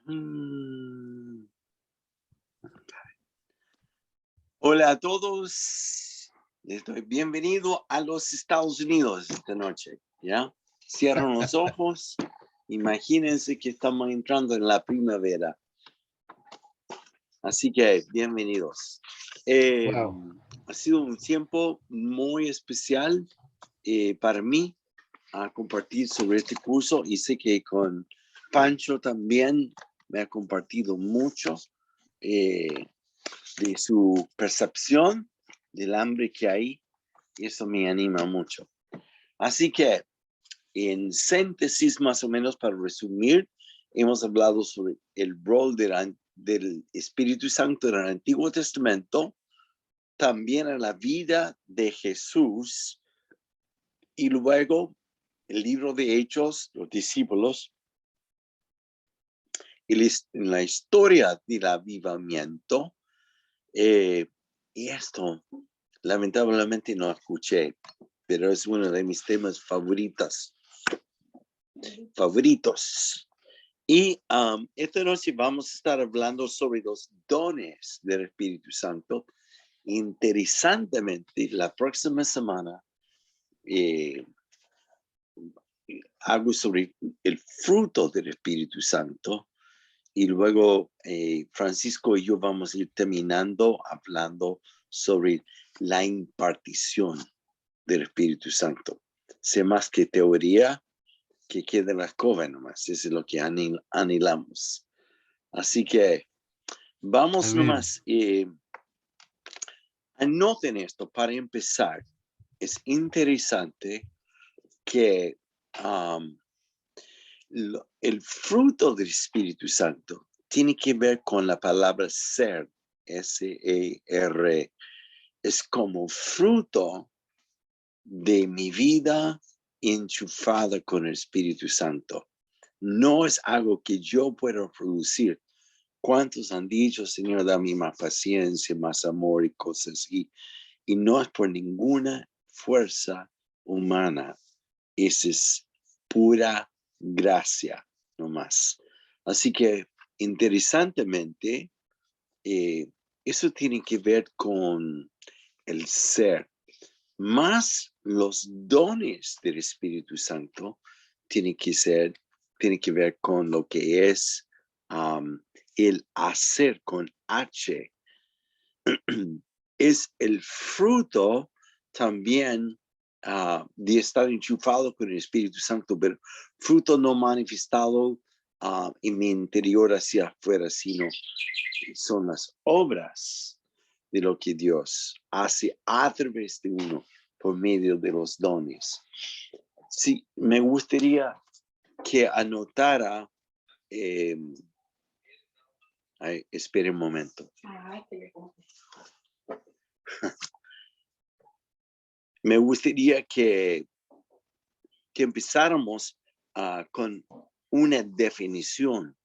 Mm. Hola a todos. Estoy bienvenido a los Estados Unidos esta noche. ¿Ya? Cierran los ojos. Imagínense que estamos entrando en la primavera. Así que bienvenidos. Wow. Ha sido un tiempo muy especial para mí a compartir sobre este curso, y sé que con Pancho también me ha compartido mucho de su percepción del hambre que hay, y eso me anima mucho. Así que, en síntesis, más o menos para resumir, hemos hablado sobre el rol del Espíritu Santo en el Antiguo Testamento, también en la vida de Jesús, y luego el libro de Hechos, los discípulos, y en la historia del avivamiento. Y esto, lamentablemente, no escuché, pero es uno de mis temas favoritos. Y esta noche vamos a estar hablando sobre los dones del Espíritu Santo. Interesantemente, la próxima semana hago sobre el fruto del Espíritu Santo, y luego Francisco y yo vamos a ir terminando hablando sobre la impartición del Espíritu Santo. Sé más que teoría, que quede en la escoba nomás. Eso es lo que anhelamos. Así que vamos Amén. nomás. Anoten esto para empezar. Es interesante que el fruto del Espíritu Santo tiene que ver con la palabra ser, S-E-R. Es como fruto de mi vida enchufada con el Espíritu Santo. No es algo que yo puedo producir. ¿Cuántos han dicho, Señor, dame más paciencia, más amor y cosas así? Y no es por ninguna fuerza humana. Esa es pura gracia, no más. Así que, interesantemente, eso tiene que ver con el ser. Más los dones del Espíritu Santo tienen que ver con lo que es el hacer con H. Es el fruto también de estar enchufado con el Espíritu Santo, pero fruto no manifestado en mi interior hacia afuera, sino son las obras de lo que Dios hace a través de uno por medio de los dones. Sí, me gustaría que anotara, espere un momento. Me gustaría que empezáramos con una definición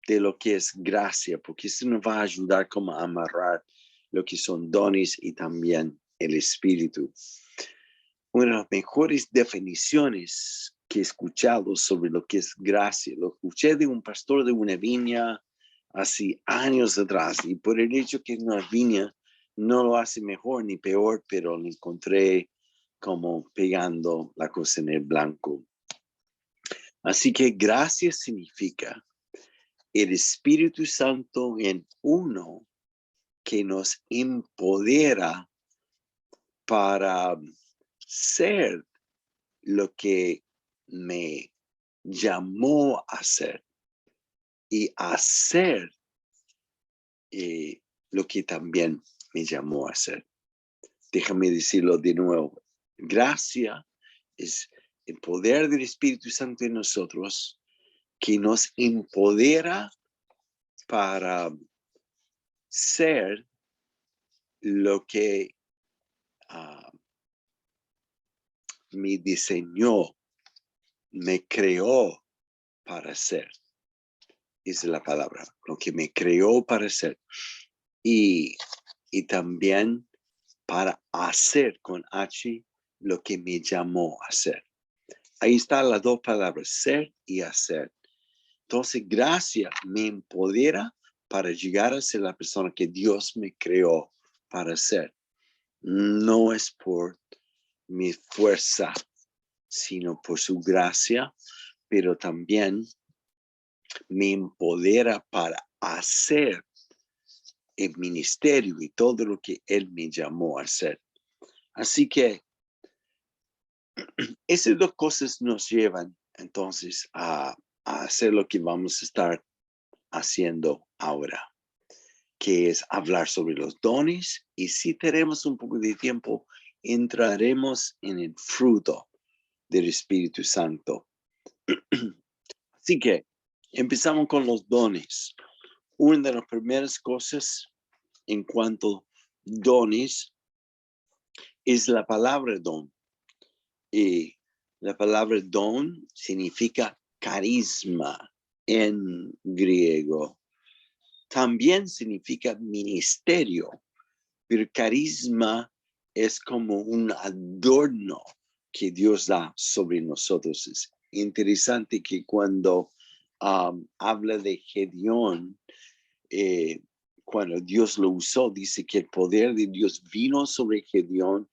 de lo que es gracia, porque eso nos va a ayudar como a amarrar lo que son dones y también el Espíritu. Una de las mejores definiciones que he escuchado sobre lo que es gracia, lo escuché de un pastor de una viña hace años atrás, y por el hecho que es una viña no lo hace mejor ni peor, pero lo encontré como pegando la cosa en el blanco. Así que gracia significa el Espíritu Santo en uno que nos empodera para ser lo que me llamó a ser, y hacer lo que también me llamó a hacer. Déjame decirlo de nuevo. Gracia es el poder del Espíritu Santo en nosotros, que nos empodera para ser lo que me diseñó, me creó para ser. Esa es la palabra, lo que me creó para ser. Y también para hacer con H lo que me llamó a hacer. Ahí están las dos palabras, ser y hacer. Entonces, gracia me empodera para llegar a ser la persona que Dios me creó para ser. No es por mi fuerza, sino por su gracia, pero también me empodera para hacer el ministerio y todo lo que Él me llamó a hacer. Así que esas dos cosas nos llevan entonces a hacer lo que vamos a estar haciendo ahora, que es hablar sobre los dones, y si tenemos un poco de tiempo, entraremos en el fruto del Espíritu Santo. Así que empezamos con los dones. Una de las primeras cosas en cuanto a dones es la palabra don. Y la palabra don significa carisma en griego. También significa ministerio, pero carisma es como un adorno que Dios da sobre nosotros. Es interesante que cuando habla de Gedeón, cuando Dios lo usó, dice que el poder de Dios vino sobre Gedeón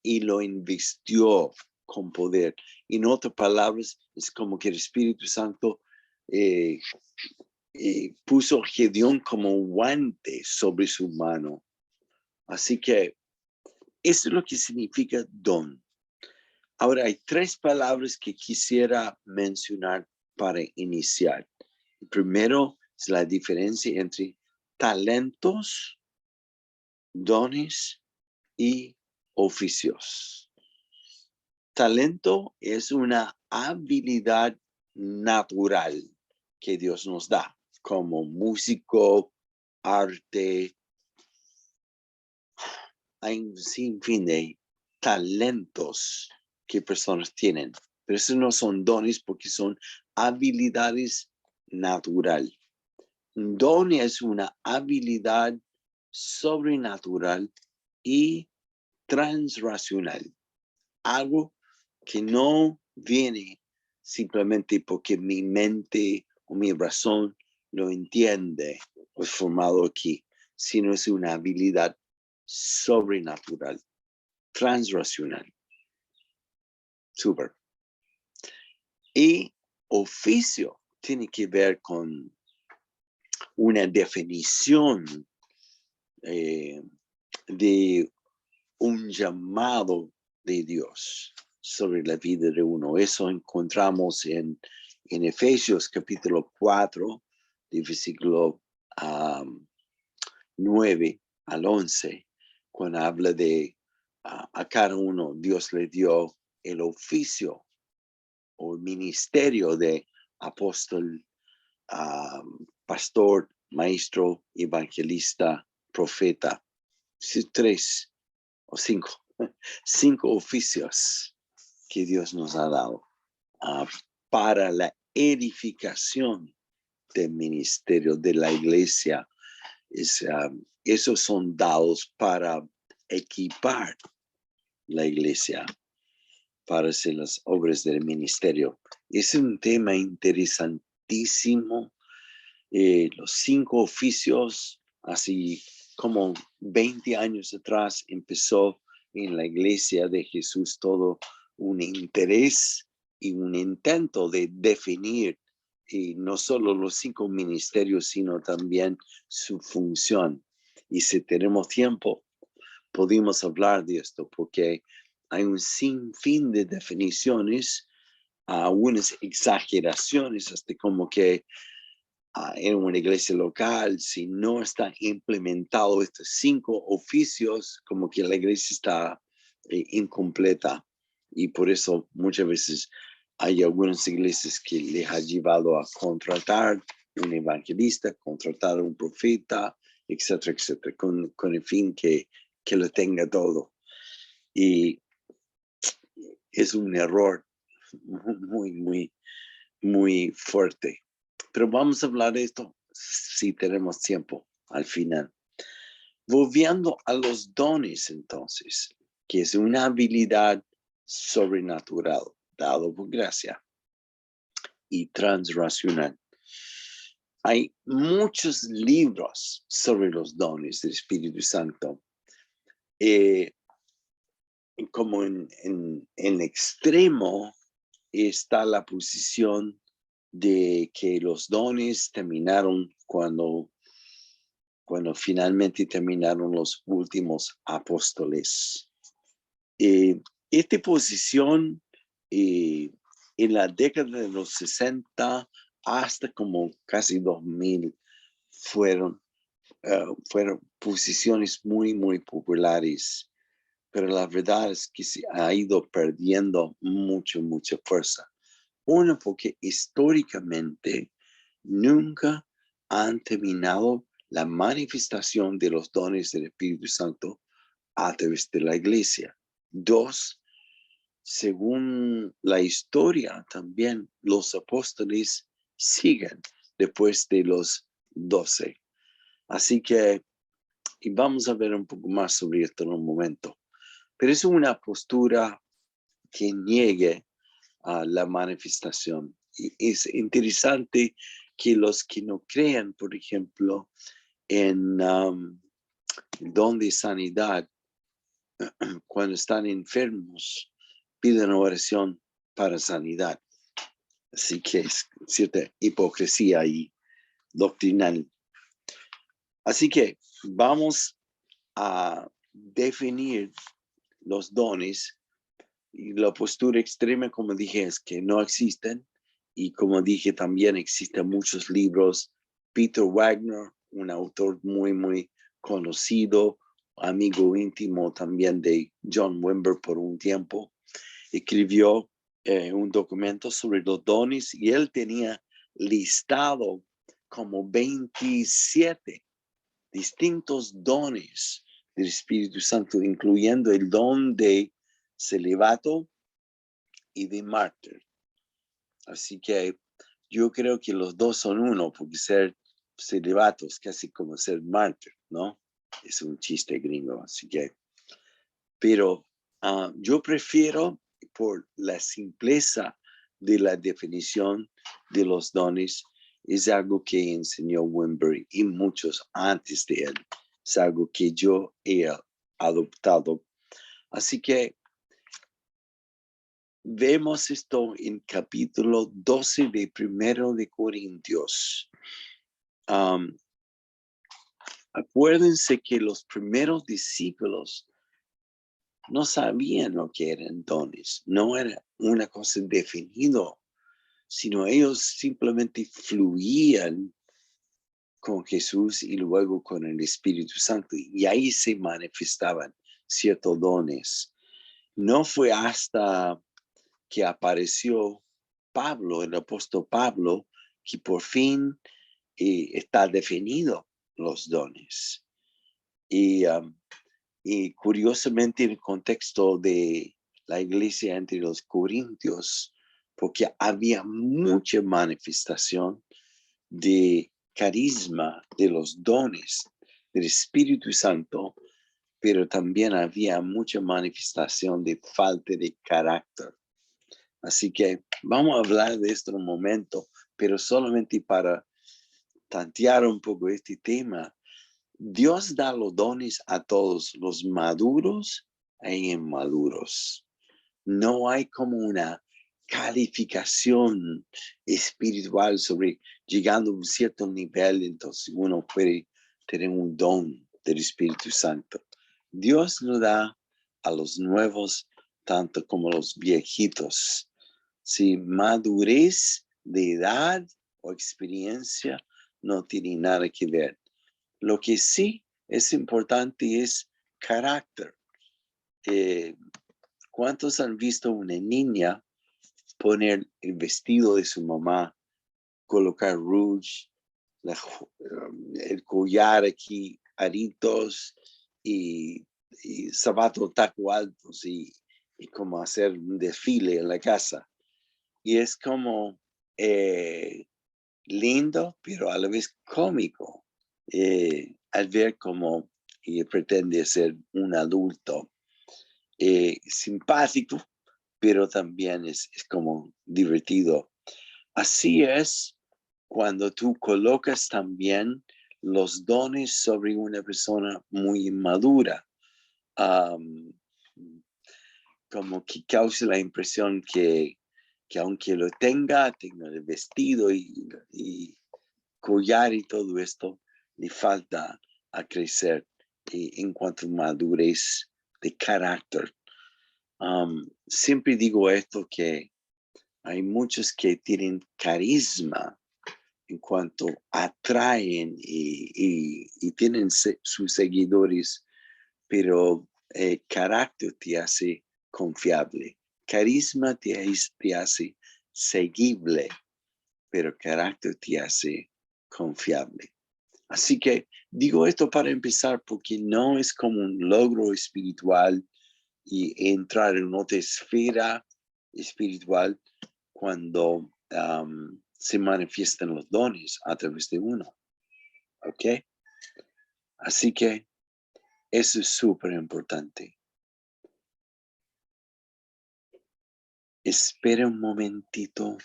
y lo invistió con poder. En otras palabras, es como que el Espíritu Santo puso a Gedeón como un guante sobre su mano. Así que eso es lo que significa don. Ahora hay tres palabras que quisiera mencionar para iniciar. Primero es la diferencia entre talentos, dones y oficios. Talento es una habilidad natural que Dios nos da, como músico, arte. Hay un sinfín de talentos que personas tienen, pero esos no son dones porque son habilidades naturales. Un don es una habilidad sobrenatural y transracional, algo que no viene simplemente porque mi mente o mi razón lo entiende, pues formado aquí, sino es una habilidad sobrenatural, transracional. Súper. Y oficio tiene que ver con una definición de un llamado de Dios sobre la vida de uno. Eso encontramos en Efesios capítulo 4, de versículo 9 al 11, cuando habla de a cada uno Dios le dio el oficio o el ministerio de apóstol, pastor, maestro, evangelista, profeta. Sí, 3 o 5 oficios que Dios nos ha dado para la edificación del ministerio de la iglesia. Esos son dados para equipar la iglesia para hacer las obras del ministerio. Es un tema interesantísimo. Los 5 oficios, así como 20 años atrás, empezó en la iglesia de Jesús todo un interés y un intento de definir no solo los 5 ministerios, sino también su función. Y si tenemos tiempo, podemos hablar de esto, porque hay un sinfín de definiciones, algunas exageraciones, hasta como que en una iglesia local, si no está implementado estos 5 oficios, como que la iglesia está incompleta. Y por eso muchas veces hay algunas iglesias que les ha llevado a contratar un evangelista, contratar un profeta, etcétera, etcétera, con el fin que lo tenga todo. Y es un error muy, muy, muy fuerte. Pero vamos a hablar de esto si tenemos tiempo al final. Volviendo a los dones entonces, que es una habilidad sobrenatural dado por gracia. y transracional. Hay muchos libros sobre los dones del Espíritu Santo. Como en extremo está la posición de que los dones terminaron cuando finalmente terminaron los últimos apóstoles. Esta posición en la década de los 60 hasta como casi 2000 fueron posiciones muy, muy populares, pero la verdad es que se ha ido perdiendo mucha fuerza. Uno, porque históricamente nunca han terminado la manifestación de los dones del Espíritu Santo a través de la iglesia. Dos, según la historia también, los apóstoles siguen después de los 12. Así que, y vamos a ver un poco más sobre esto en un momento, pero es una postura que niegue a la manifestación. Y es interesante que los que no crean, por ejemplo, en el don de sanidad, cuando están enfermos, piden oración para sanidad. Así que es cierta hipocresía y doctrinal. Así que vamos a definir los dones, y la postura extrema, como dije, es que no existen. Y como dije, también existen muchos libros. Peter Wagner, un autor muy conocido, amigo íntimo también de John Wimber por un tiempo, escribió un documento sobre los dones y él tenía listado como 27 distintos dones del Espíritu Santo, incluyendo el don de celibato y de mártir. Así que yo creo que los dos son uno, porque ser celibato es casi como ser mártir, ¿no? Es un chiste gringo, así que. Pero yo prefiero, por la simpleza de la definición de los dones, es algo que enseñó Wimber y muchos antes de él. Es algo que yo he adoptado. Así que vemos esto en capítulo 12 de 1 de Corintios. Acuérdense que los primeros discípulos no sabían lo que eran dones, no era una cosa definida, sino ellos simplemente fluían con Jesús y luego con el Espíritu Santo, y ahí se manifestaban ciertos dones. No fue hasta que apareció Pablo, el apóstol Pablo, que por fin está definido los dones. Y curiosamente, en el contexto de la iglesia entre los corintios, porque había mucha manifestación de carisma, de los dones del Espíritu Santo, pero también había mucha manifestación de falta de carácter. Así que vamos a hablar de esto en un momento, pero solamente para tantear un poco este tema. Dios da los dones a todos, los maduros e inmaduros. No hay como una calificación espiritual sobre llegando a un cierto nivel, entonces uno puede tener un don del Espíritu Santo. Dios lo da a los nuevos tanto como a los viejitos. Si madurez de edad o experiencia no tiene nada que ver. Lo que sí es importante es carácter. ¿Cuántos han visto una niña poner el vestido de su mamá, colocar rouge, el collar aquí, aritos y zapatos taco altos y como hacer un desfile en la casa? Y es como lindo, pero a la vez cómico, al ver cómo pretende ser un adulto simpático, pero también es como divertido. Así es cuando tú colocas también los dones sobre una persona muy inmadura, como que causa la impresión que aunque lo tenga el vestido y collar y todo esto, le falta a crecer en cuanto a madurez de carácter. Siempre digo esto, que hay muchos que tienen carisma en cuanto atraen y tienen sus seguidores, pero carácter te hace confiable. Carisma te hace seguible, pero carácter te hace confiable. Así que digo esto para empezar porque no es como un logro espiritual y entrar en otra esfera espiritual cuando se manifiestan los dones a través de uno. ¿Ok? Así que eso es súper importante. Espera un momentito.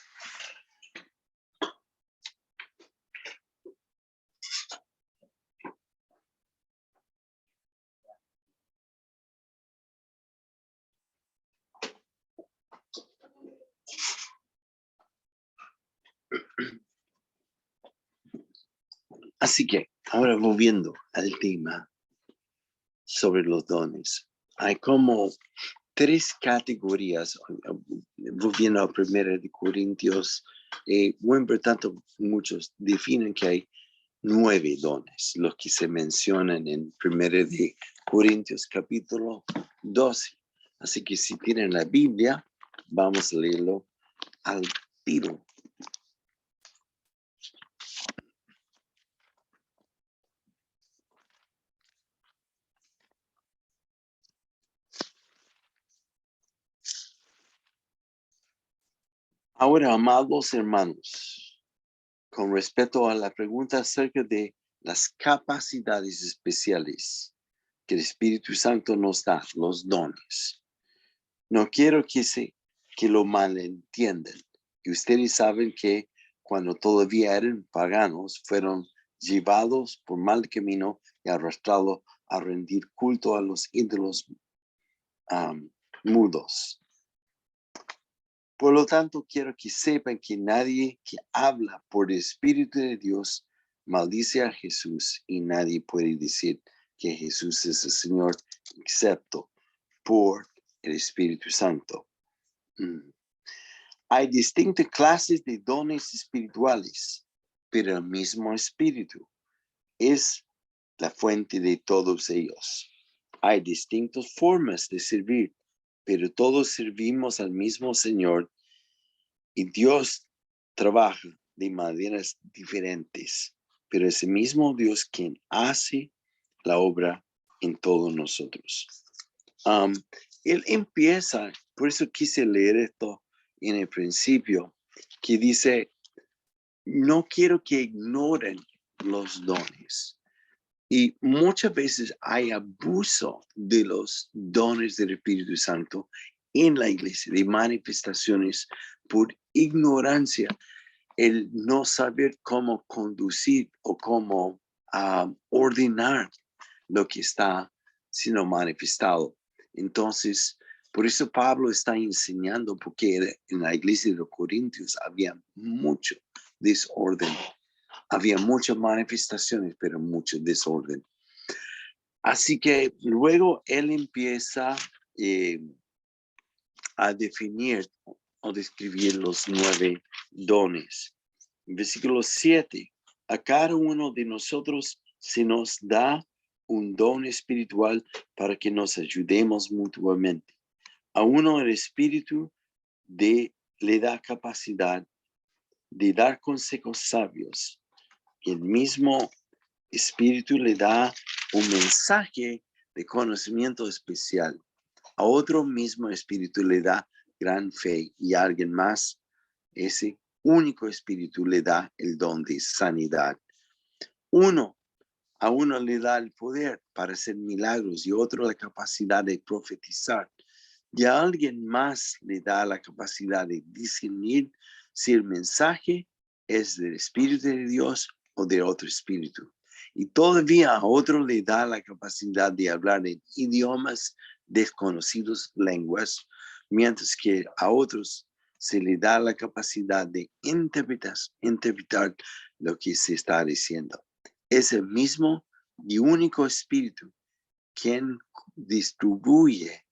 Así que ahora volviendo al tema sobre los dones. Hay como 3 categorías, volviendo a 1 de Corintios, bueno, por tanto, muchos definen que hay 9 dones, los que se mencionan en 1 de Corintios capítulo 12. Así que si tienen la Biblia, vamos a leerlo al tiro. Ahora, amados hermanos, con respecto a la pregunta acerca de las capacidades especiales que el Espíritu Santo nos da, los dones, no quiero que lo malentiendan. Y ustedes saben que cuando todavía eran paganos, fueron llevados por mal camino y arrastrados a rendir culto a los ídolos mudos. Por lo tanto, quiero que sepan que nadie que habla por el Espíritu de Dios maldice a Jesús, y nadie puede decir que Jesús es el Señor excepto por el Espíritu Santo. Hay distintas clases de dones espirituales, pero el mismo Espíritu es la fuente de todos ellos. Hay distintas formas de servir, pero todos servimos al mismo Señor, y Dios trabaja de maneras diferentes, pero es el mismo Dios quien hace la obra en todos nosotros. Él empieza, por eso quise leer esto en el principio, que dice, no quiero que ignoren los dones. Y muchas veces hay abuso de los dones del Espíritu Santo en la iglesia, de manifestaciones por ignorancia, el no saber cómo conducir o cómo ordenar lo que está siendo manifestado. Entonces, por eso Pablo está enseñando, porque en la iglesia de los Corintios había mucho desorden. Había muchas manifestaciones, pero mucho desorden. Así que luego él empieza a definir o describir los 9 dones. Versículo 7. A cada uno de nosotros se nos da un don espiritual para que nos ayudemos mutuamente. A uno el Espíritu le da capacidad de dar consejos sabios. El mismo Espíritu le da un mensaje de conocimiento especial. A otro mismo Espíritu le da gran fe, y a alguien más, ese único Espíritu le da el don de sanidad. A uno le da el poder para hacer milagros, y otro la capacidad de profetizar. Y a alguien más le da la capacidad de discernir si el mensaje es del Espíritu de Dios o de otro espíritu. Y todavía a otro le da la capacidad de hablar en idiomas desconocidos, lenguas, mientras que a otros se le da la capacidad de interpretar lo que se está diciendo. Es el mismo y único espíritu quien distribuye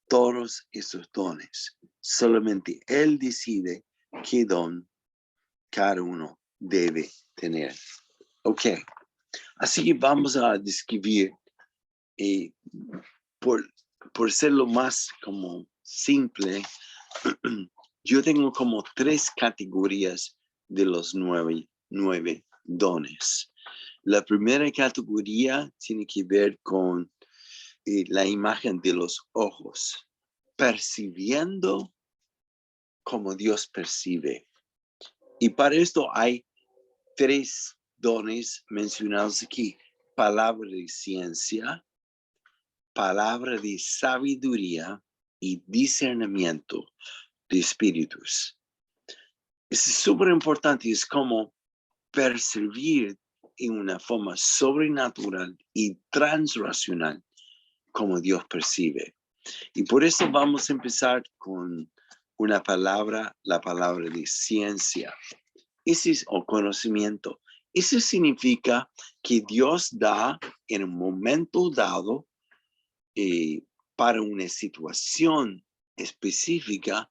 todos esos dones. Solamente Él decide qué don cada uno debe tener. Ok, así que vamos a describir, por ser lo más como simple, yo tengo como 3 categorías de los 9 dones. La primera categoría tiene que ver con la imagen de los ojos, percibiendo como Dios percibe. Y para esto hay 3 dones mencionados aquí: palabra de ciencia, palabra de sabiduría y discernimiento de espíritus. Es súper importante, es como percibir en una forma sobrenatural y transracional como Dios percibe. Y por eso vamos a empezar con una palabra, la palabra de ciencia. Ese es o conocimiento. Eso significa que Dios da en un momento dado para una situación específica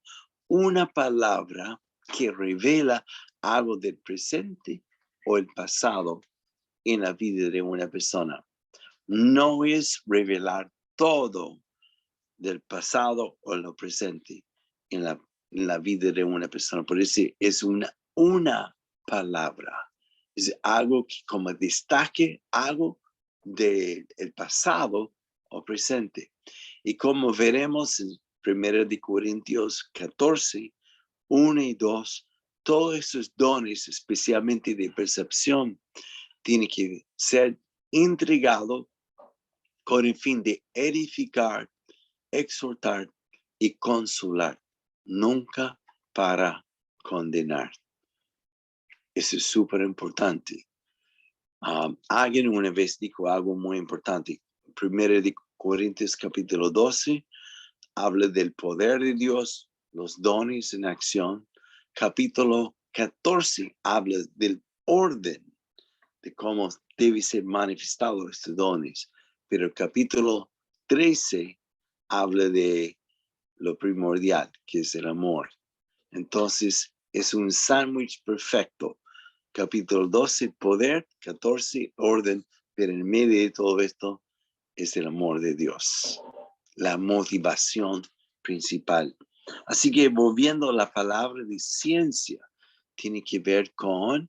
una palabra que revela algo del presente o el pasado en la vida de una persona. No es revelar todo del pasado o lo presente en la vida de una persona. Por eso es una palabra. Es algo que como destaque algo del pasado o presente. Y como veremos en 1 Corintios 14, 1 y 2, todos esos dones, especialmente de percepción, tienen que ser entregados con el fin de edificar, exhortar y consolar, nunca para condenar. Eso es súper importante. Alguien una vez dijo algo muy importante. 1 Corintios capítulo 12 habla del poder de Dios, los dones en acción. Capítulo 14 habla del orden de cómo debe ser manifestado estos dones. Pero el capítulo 13 habla de lo primordial, que es el amor. Entonces, es un sándwich perfecto. Capítulo 12, poder; 14, orden, pero en medio de todo esto es el amor de Dios, la motivación principal. Así que volviendo a la palabra de ciencia, tiene que ver con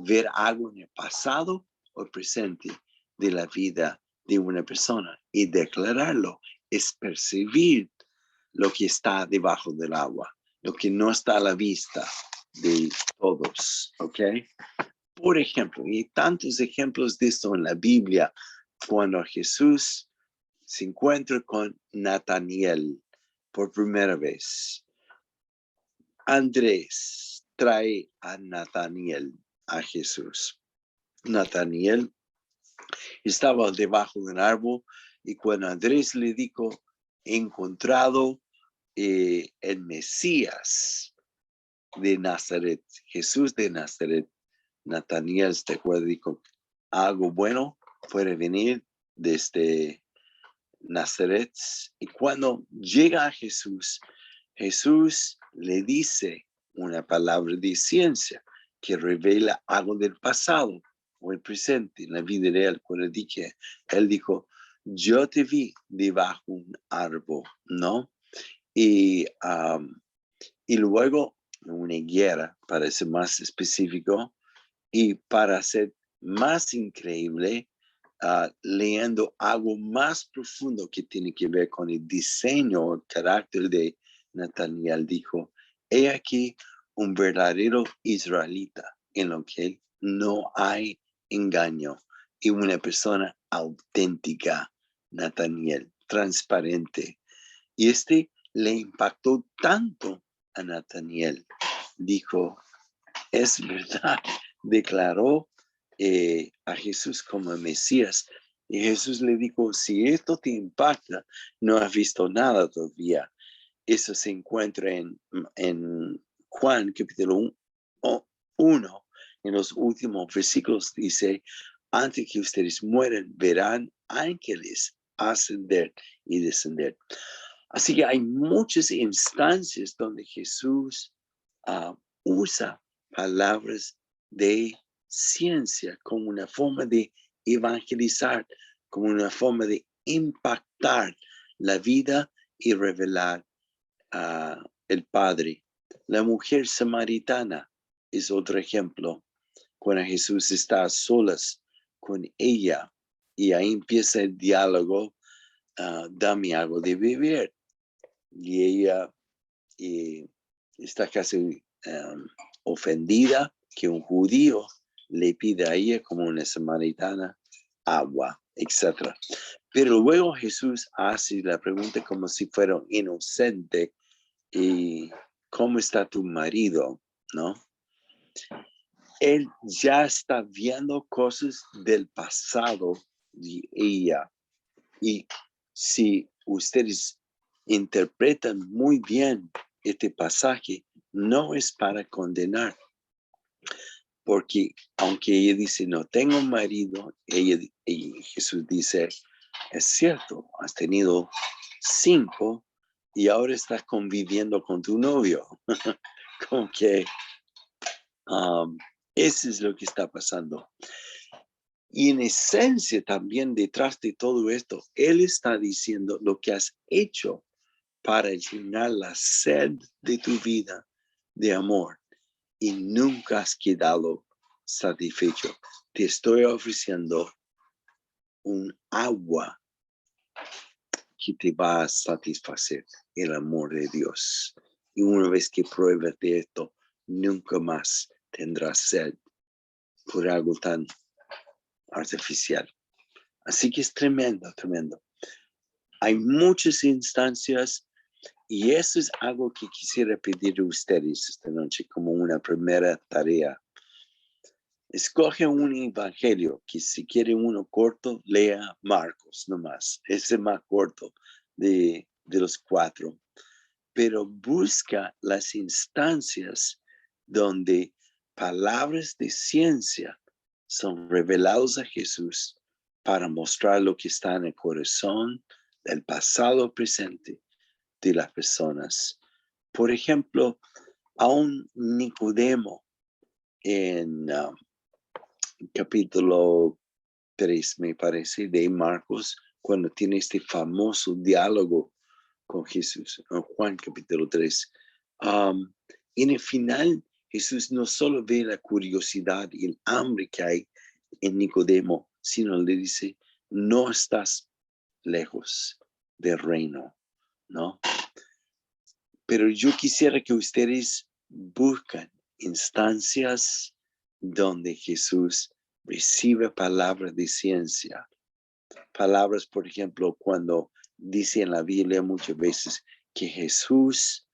ver algo en el pasado o el presente de la vida de una persona y declararlo, es percibir lo que está debajo del agua, lo que no está a la vista de todos, ¿ok? Por ejemplo, y hay tantos ejemplos de esto en la Biblia, cuando Jesús se encuentra con Nataniel por primera vez. Andrés trae a Nataniel a Jesús. Nataniel estaba debajo de un árbol y cuando Andrés le dijo, he encontrado el Mesías de Nazaret, Jesús de Nazaret, Nataniel, ¿te acuerdas? Dijo, algo bueno puede venir desde Nazaret. Y cuando llega a Jesús, Jesús le dice una palabra de ciencia que revela algo del pasado o el presente en la vida de él. Cuando él dijo, yo te vi debajo de un árbol, ¿no? Y luego una higuera, para ser más específico, y para ser más increíble, leyendo algo más profundo que tiene que ver con el diseño, el carácter de Nataniel, dijo, he aquí un verdadero israelita en lo que no hay engaño y una persona auténtica, Nataniel, transparente. Y le impactó tanto a Nataniel dijo, es verdad, declaró a Jesús como Mesías. Y Jesús le dijo, si esto te impacta, no has visto nada todavía. Eso se encuentra en Juan capítulo 1, en los últimos versículos dice, antes que ustedes mueran, verán ángeles ascender y descender. Así que hay muchas instancias donde Jesús usa palabras de ciencia como una forma de evangelizar, como una forma de impactar la vida y revelar el Padre. La mujer samaritana es otro ejemplo. Cuando Jesús está a solas con ella y ahí empieza el diálogo, dame algo de beber. Y ella está casi ofendida que un judío le pida a ella como una samaritana agua, etc. Pero luego Jesús hace la pregunta como si fuera inocente, y ¿cómo está tu marido? ¿No? Él ya está viendo cosas del pasado de ella. Y si ustedes interpretan muy bien este pasaje, no es para condenar, porque aunque ella dice, no tengo marido, y Jesús dice, es cierto, has tenido 5 y ahora estás conviviendo con tu novio. Como que eso es lo que está pasando. Y en esencia también detrás de todo esto, Él está diciendo lo que has hecho para llenar la sed de tu vida de amor y nunca has quedado satisfecho. Te estoy ofreciendo un agua que te va a satisfacer el amor de Dios. Y una vez que pruebas de esto, nunca más tendrás sed por algo tan artificial. Así que es tremendo, tremendo. Hay muchas instancias y eso es algo que quisiera pedir a ustedes esta noche como una primera tarea. Escoge un evangelio, que si quiere uno corto, lea Marcos nomás. Es el más corto de los 4. Pero busca las instancias donde palabras de ciencia son revelados a Jesús para mostrar lo que está en el corazón del pasado presente de las personas. Por ejemplo, a un Nicodemo en capítulo 3, me parece, de Marcos, cuando tiene este famoso diálogo con Jesús, en Juan capítulo 3. En el final, Jesús no solo ve la curiosidad y el hambre que hay en Nicodemo, sino le dice, no estás lejos del reino, ¿no? Pero yo quisiera que ustedes busquen instancias donde Jesús recibe palabras de ciencia. Palabras, por ejemplo, cuando dice en la Biblia muchas veces que Jesús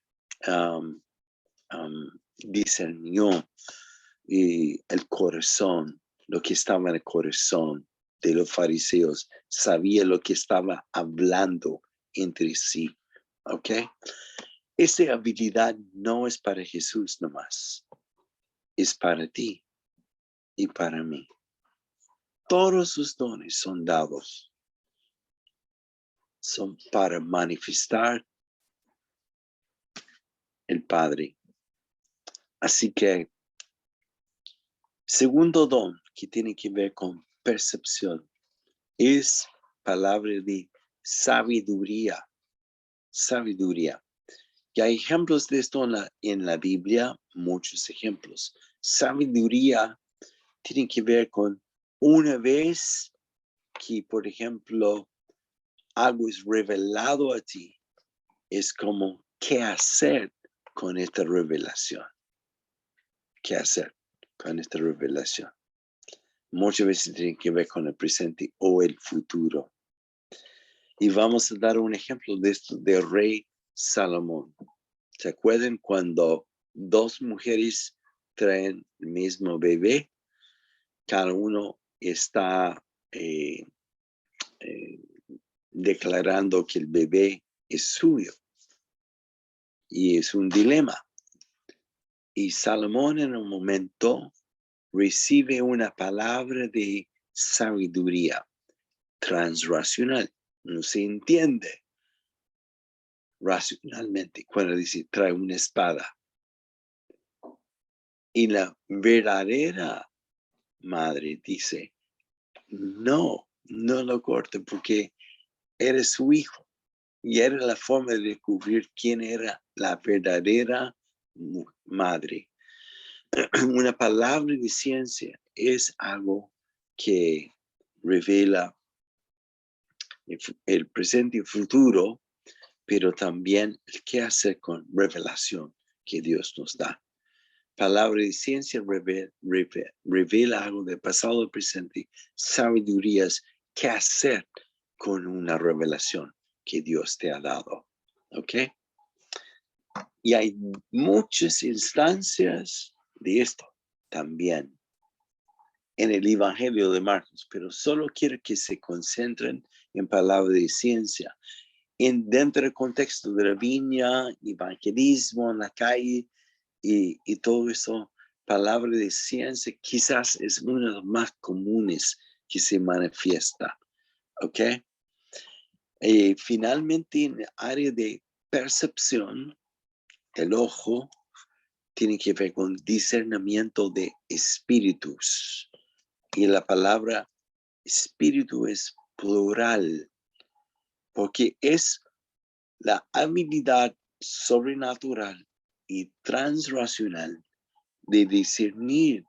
discernió el corazón, lo que estaba en el corazón de los fariseos, sabía lo que estaba hablando entre sí, ¿ok? Esa habilidad no es para Jesús nomás, es para ti y para mí. Todos sus dones son dados, son para manifestar el Padre. Así que, segundo don que tiene que ver con percepción es palabra de sabiduría. Sabiduría. Y hay ejemplos de esto en la Biblia, muchos ejemplos. Sabiduría tiene que ver con una vez que, por ejemplo, algo es revelado a ti, es como qué hacer con esta revelación. ¿Qué hacer con esta revelación? Muchas veces tiene que ver con el presente o el futuro. Y vamos a dar un ejemplo de esto del rey Salomón. ¿Se acuerdan cuando dos mujeres traen el mismo bebé, cada uno está declarando que el bebé es suyo y es un dilema. Y Salomón en un momento recibe una palabra de sabiduría transracional. No se entiende racionalmente cuando dice trae una espada. Y la verdadera madre dice, no lo corte porque eres su hijo. Y era la forma de descubrir quién era la verdadera madre. Una palabra de ciencia es algo que revela el presente y futuro, pero también el qué hacer con revelación que Dios nos da. Palabra de ciencia revela algo del pasado y presente, sabidurías, qué hacer con una revelación que Dios te ha dado. ¿Ok? Y hay muchas instancias de esto también en el Evangelio de Marcos, pero solo quiero que se concentren en palabras de ciencia. Dentro del contexto de la viña, evangelismo en la calle y todo eso, palabra de ciencia quizás es una de las más comunes que se manifiesta. ¿Ok? Finalmente, en el área de percepción, el ojo tiene que ver con discernimiento de espíritus. Y la palabra espíritu es plural, porque es la habilidad sobrenatural y transracional de discernir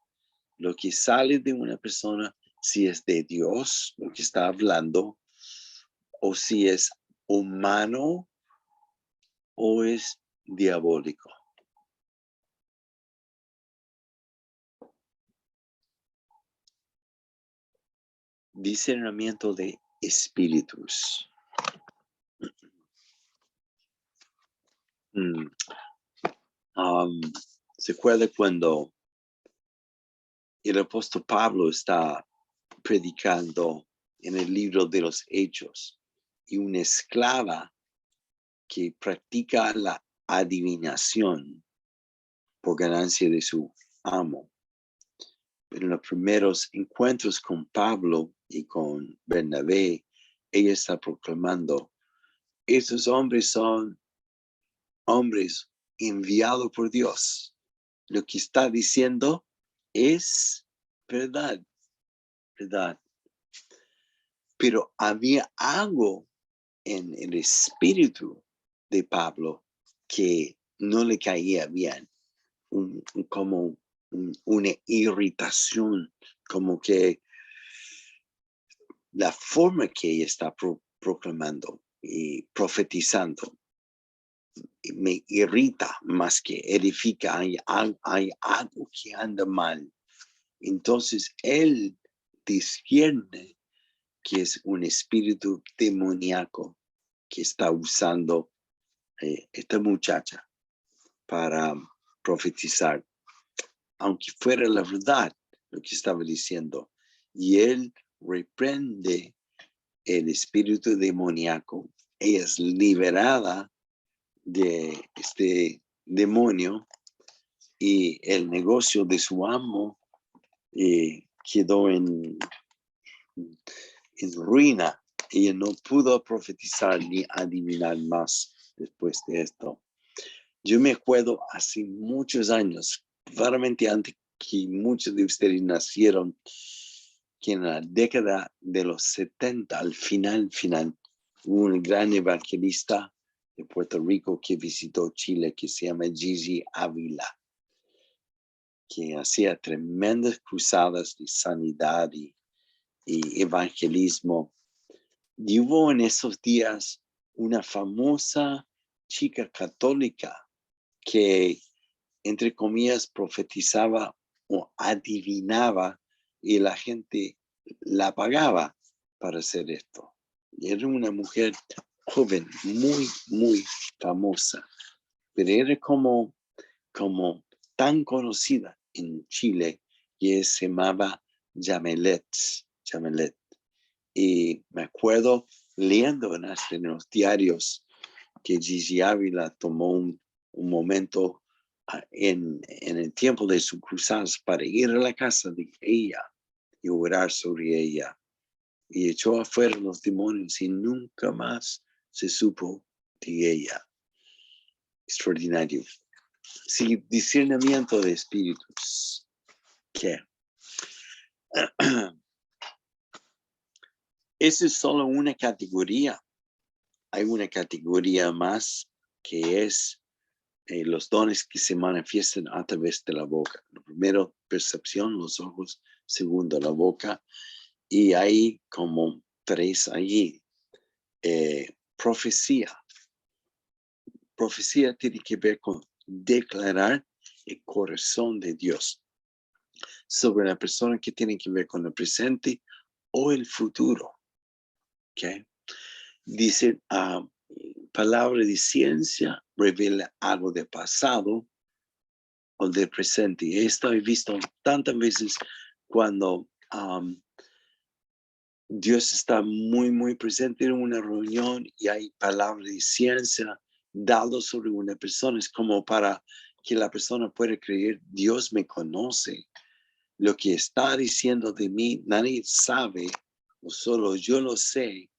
lo que sale de una persona, si es de Dios lo que está hablando, o si es humano o es diabólico. Discernimiento de espíritus. ¿Se acuerda cuando el apóstol Pablo está predicando en el libro de los Hechos y una esclava que practica la adivinación por ganancia de su amo? En los primeros encuentros con Pablo y con Bernabé, ella está proclamando, esos hombres son hombres enviados por Dios. Lo que está diciendo es verdad. Pero había algo en el espíritu de Pablo que no le caía bien, como una irritación, como que la forma que ella está proclamando y profetizando me irrita más que edifica. Hay algo que anda mal. Entonces él discierne que es un espíritu demoníaco que está usando esta muchacha para profetizar, aunque fuera la verdad lo que estaba diciendo. Y él reprende el espíritu demoníaco. Ella es liberada de este demonio y el negocio de su amo quedó en ruina. Ella no pudo profetizar ni adivinar más después de esto. Yo me acuerdo hace muchos años, claramente antes que muchos de ustedes nacieron, que en la década de los 70, al final, hubo un gran evangelista de Puerto Rico que visitó Chile, que se llama Gigi Ávila, que hacía tremendas cruzadas de sanidad y evangelismo. Y hubo en esos días una famosa chica católica que, entre comillas, profetizaba o adivinaba y la gente la pagaba para hacer esto. Y era una mujer joven, muy famosa, pero era como como tan conocida en Chile, que se llamaba Yamelet. Y me acuerdo leyendo en los diarios que Gigi Ávila tomó un momento en el tiempo de sus cruzadas para ir a la casa de ella y orar sobre ella. Y echó afuera los demonios y nunca más se supo de ella. Extraordinario. Sí, discernimiento de espíritus. ¿Qué? Esa es solo una categoría. Hay una categoría más que es los dones que se manifiestan a través de la boca. Lo primero, percepción, los ojos. Segundo, la boca. Y hay como tres allí. Profecía. Profecía tiene que ver con declarar el corazón de Dios sobre la persona, que tiene que ver con el presente o el futuro. ¿Okay? Dice, palabra de ciencia revela algo del pasado o del presente. Y esto he visto tantas veces cuando Dios está muy, muy presente en una reunión y hay palabras de ciencia dadas sobre una persona. Es como para que la persona pueda creer, Dios me conoce. Lo que está diciendo de mí, nadie sabe, o solo yo lo sé.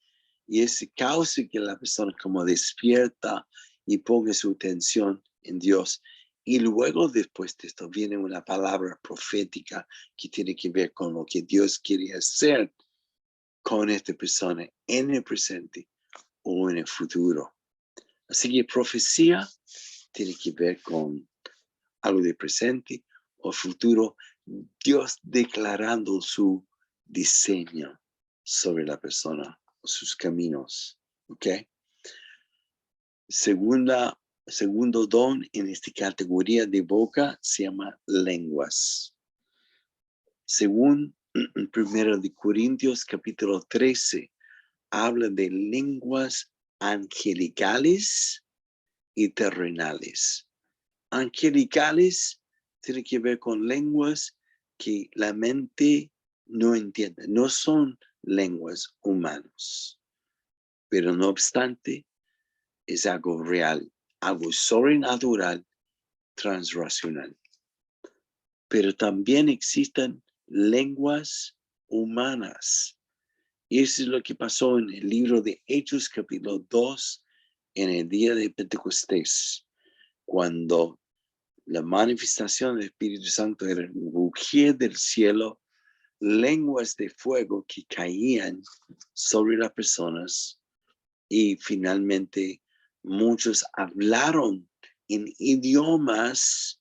Y ese causa que la persona como despierta y ponga su atención en Dios. Y luego después de esto viene una palabra profética que tiene que ver con lo que Dios quiere hacer con esta persona en el presente o en el futuro. Así que profecía tiene que ver con algo del presente o futuro, Dios declarando su diseño sobre la persona, sus caminos. ¿Ok? Segundo don en esta categoría de boca se llama lenguas. Según 1 de Corintios capítulo 13, habla de lenguas angelicales y terrenales. Angelicales tiene que ver con lenguas que la mente no entiende, no son lenguas humanas, pero no obstante es algo real, algo sobrenatural, transracional. Pero también existen lenguas humanas. Y eso es lo que pasó en el libro de Hechos capítulo 2, en el día de Pentecostés, cuando la manifestación del Espíritu Santo era un rugir del cielo, lenguas de fuego que caían sobre las personas, y finalmente muchos hablaron en idiomas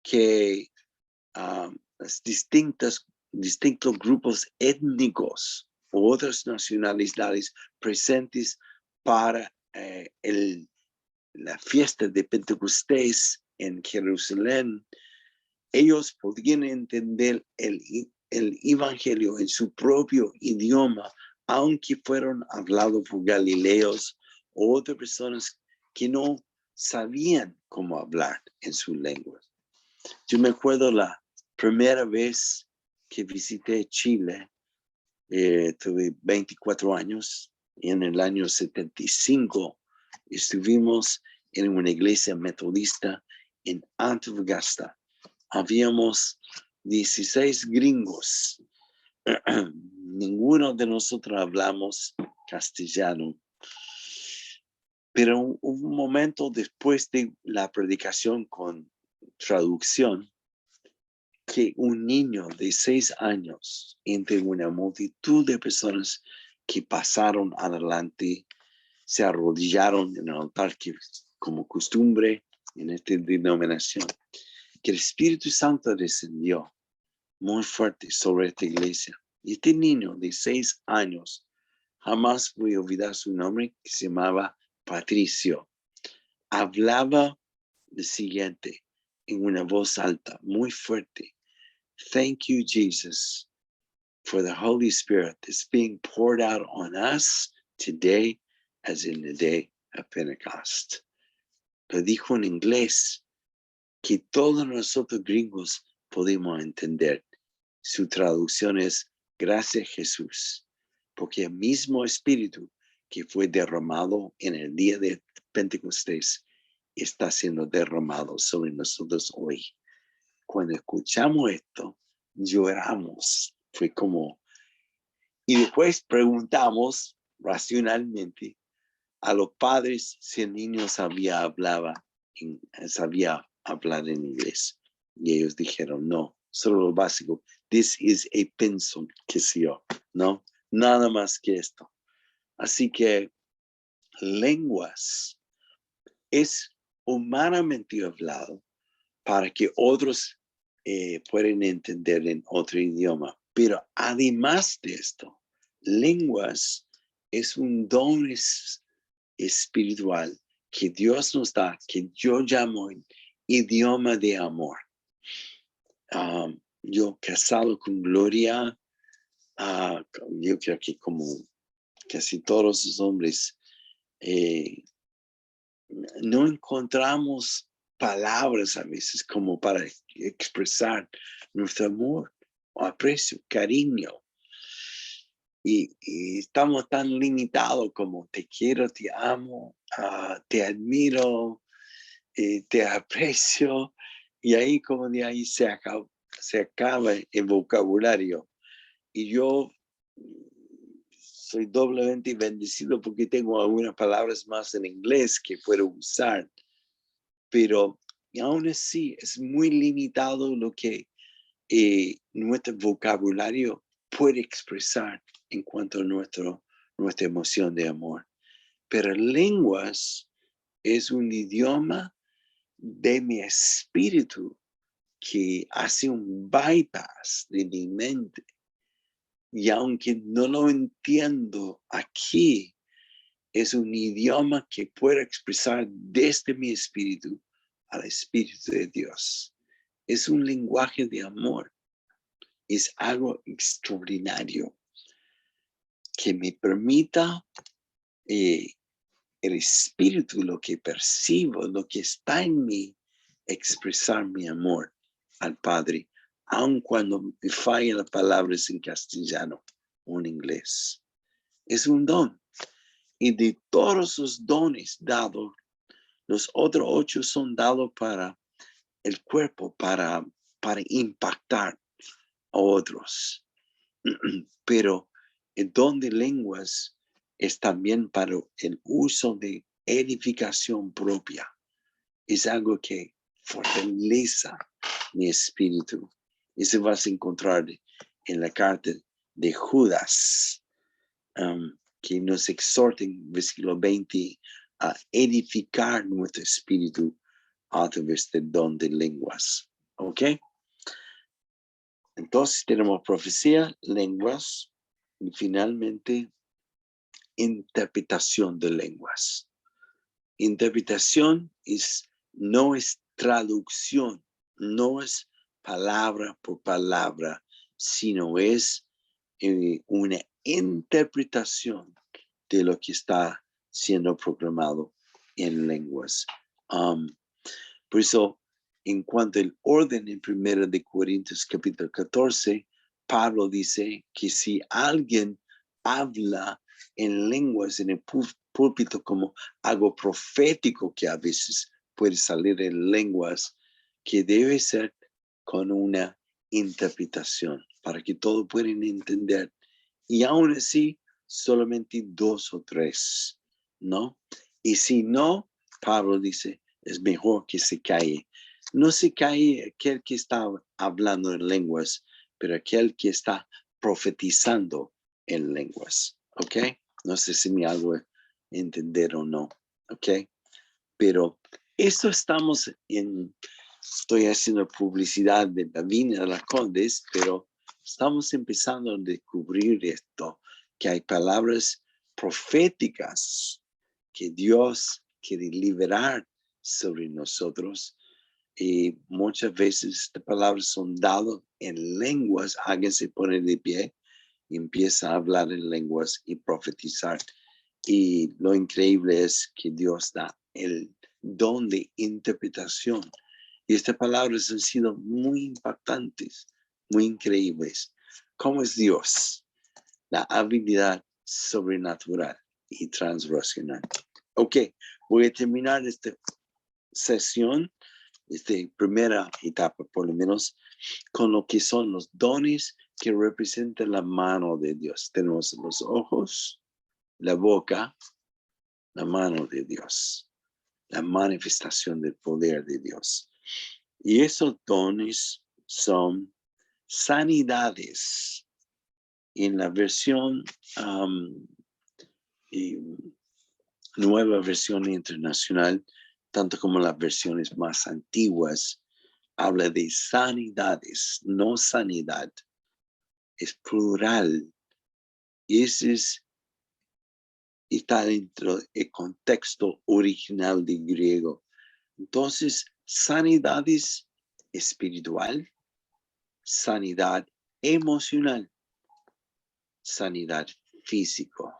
que distintos grupos étnicos u otras nacionalidades presentes para la fiesta de Pentecostés en Jerusalén. Ellos podían entender el evangelio en su propio idioma, aunque fueron hablados por galileos o otras personas que no sabían cómo hablar en su lengua. Yo me acuerdo la primera vez que visité Chile, tuve 24 años, y en el año 75 estuvimos en una iglesia metodista en Antofagasta. Habíamos 16 gringos. Ninguno de nosotros hablamos castellano. Pero hubo un momento después de la predicación con traducción que un niño de 6 años, entre una multitud de personas que pasaron adelante, se arrodillaron en el altar, que como costumbre en esta denominación, que el Espíritu Santo descendió muy fuerte sobre esta iglesia. Y este niño de 6 años, jamás voy a olvidar su nombre, que se llamaba Patricio, hablaba lo siguiente en una voz alta, muy fuerte: "Thank you, Jesus, for the Holy Spirit that's being poured out on us today as in the day of Pentecost." Lo dijo en inglés, que todos nosotros gringos podemos entender. Su traducción es gracias Jesús, porque el mismo Espíritu que fue derramado en el día de Pentecostés está siendo derramado sobre nosotros hoy. Cuando escuchamos esto, lloramos. Fue como... Y después preguntamos racionalmente a los padres si el niño sabía hablar en inglés. Y ellos dijeron, no, solo lo básico. This is a pencil, que sí yo, ¿no? Nada más que esto. Así que lenguas es humanamente hablado para que otros puedan entender en otro idioma. Pero además de esto, lenguas es un don espiritual que Dios nos da, que yo llamo idioma de amor. Yo casado con Gloria, yo creo que como casi todos los hombres, no encontramos palabras a veces como para expresar nuestro amor o aprecio, cariño. Y estamos tan limitados como te quiero, te amo, te admiro, te aprecio. Y ahí como de ahí se acaba el vocabulario. Y yo soy doblemente bendecido porque tengo algunas palabras más en inglés que puedo usar. Pero aún así es muy limitado lo que nuestro vocabulario puede expresar en cuanto a nuestra emoción de amor. Pero lenguas es un idioma de mi espíritu que hace un bypass de mi mente. Y aunque no lo entiendo aquí, es un idioma que puedo expresar desde mi espíritu al Espíritu de Dios. Es un lenguaje de amor. Es algo extraordinario que me permita el espíritu, lo que percibo, lo que está en mí, expresar mi amor al Padre, aun cuando me fallan las palabras en castellano o en inglés. Es un don. Y de todos los dones dados, los otros 8 son dados para el cuerpo, para impactar a otros. Pero el don de lenguas es también para el uso de edificación propia. Es algo que fortalece mi espíritu. Eso vas a encontrar en la carta de Judas, que nos exhorta en versículo 20 a edificar nuestro espíritu a través del don de lenguas. ¿Ok? Entonces tenemos profecía, lenguas y finalmente interpretación de lenguas. Interpretación no es traducción, no es palabra por palabra, sino es una interpretación de lo que está siendo proclamado en lenguas. Por eso, en cuanto al orden en 1 de Corintios capítulo 14, Pablo dice que si alguien habla en lenguas en el púlpito como algo profético que a veces puede salir en lenguas, que debe ser con una interpretación para que todos puedan entender. Y aún así, solamente 2 o 3, ¿no? Y si no, Pablo dice, es mejor que se calle. No se calle aquel que está hablando en lenguas, pero aquel que está profetizando en lenguas, ¿ok? No sé si me hago entender o no, ¿ok? Pero esto estoy haciendo publicidad de la Viña de las Condes, pero estamos empezando a descubrir esto, que hay palabras proféticas que Dios quiere liberar sobre nosotros. Y muchas veces estas palabras son dadas en lenguas. Alguien se pone de pie y empieza a hablar en lenguas y profetizar. Y lo increíble es que Dios da el don de interpretación Y estas palabras han sido muy impactantes, muy increíbles. ¿Cómo es Dios? La habilidad sobrenatural y transracional. Ok, voy a terminar esta sesión, esta primera etapa, por lo menos, con lo que son los dones que representan la mano de Dios. Tenemos los ojos, la boca, la mano de Dios, la manifestación del poder de Dios. Y esos dones son sanidades. En la versión, nueva versión internacional, tanto como las versiones más antiguas, habla de sanidades, no sanidad. Es plural. Y ese está dentro del contexto original del griego. Entonces, sanidades espiritual, sanidad emocional, sanidad físico.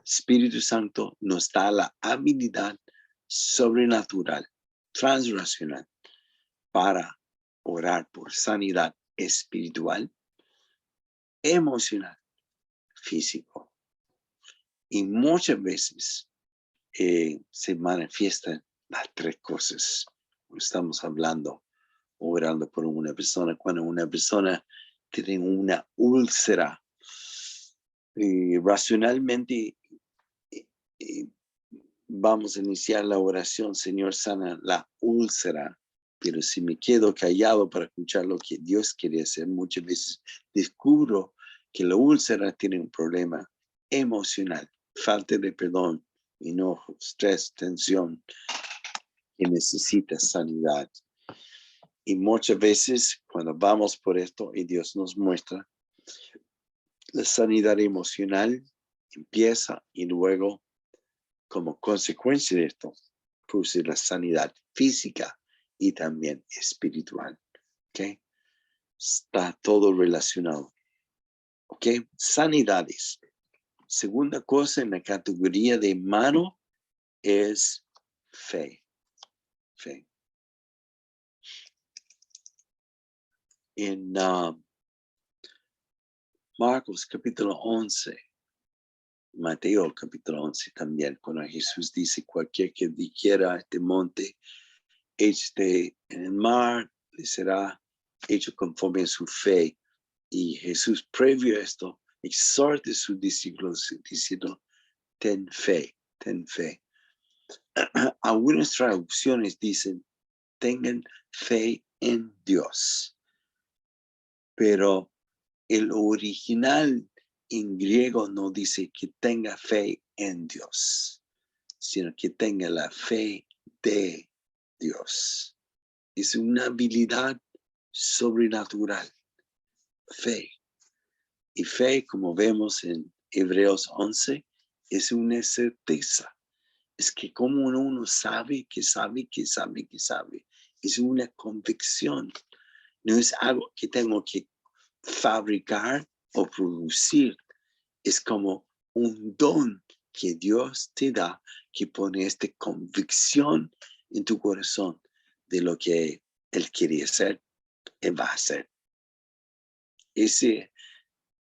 Espíritu Santo nos da la habilidad sobrenatural, transracional, para orar por sanidad espiritual, emocional, físico. Y muchas veces se manifiestan las tres cosas. Estamos hablando, orando por una persona, cuando una persona tiene una úlcera, racionalmente vamos a iniciar la oración, Señor, sana la úlcera. Pero si me quedo callado para escuchar lo que Dios quiere hacer, muchas veces descubro que la úlcera tiene un problema emocional, falta de perdón, enojo, estrés, tensión, que necesita sanidad. Y muchas veces cuando vamos por esto y Dios nos muestra, la sanidad emocional empieza y luego, como consecuencia de esto, produce la sanidad física y también espiritual. ¿Ok? Está todo relacionado. ¿Ok? Sanidades. Segunda cosa en la categoría de mano es fe. Fe. En Marcos capítulo 11, Mateo capítulo 11 también, cuando Jesús dice, cualquier que dijera este monte, échate en el mar, le será hecho conforme a su fe. Y Jesús, previo a esto, exhorta a sus discípulos diciendo, ten fe, ten fe. Algunas traducciones dicen, tengan fe en Dios. Pero el original en griego no dice que tenga fe en Dios, sino que tenga la fe de Dios. Es una habilidad sobrenatural, fe. Y fe, como vemos en Hebreos 11, es una certeza. Es que como uno sabe, que sabe, que sabe, que sabe. Es una convicción. No es algo que tengo que fabricar o producir. Es como un don que Dios te da, que pone esta convicción en tu corazón de lo que Él quiere hacer, Él va a hacer.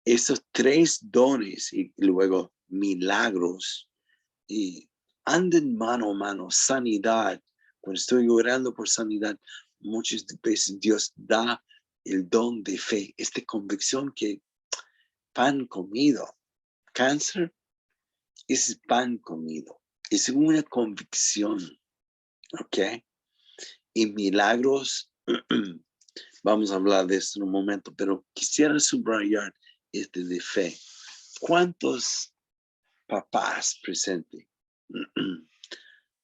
Esos tres dones y luego milagros y andan mano a mano, sanidad. Cuando estoy orando por sanidad, muchas veces Dios da el don de fe, esta convicción que pan comido, cáncer es pan comido, es una convicción, ¿ok? Y milagros, vamos a hablar de esto en un momento, pero quisiera subrayar este de fe. ¿Cuántos papás presentes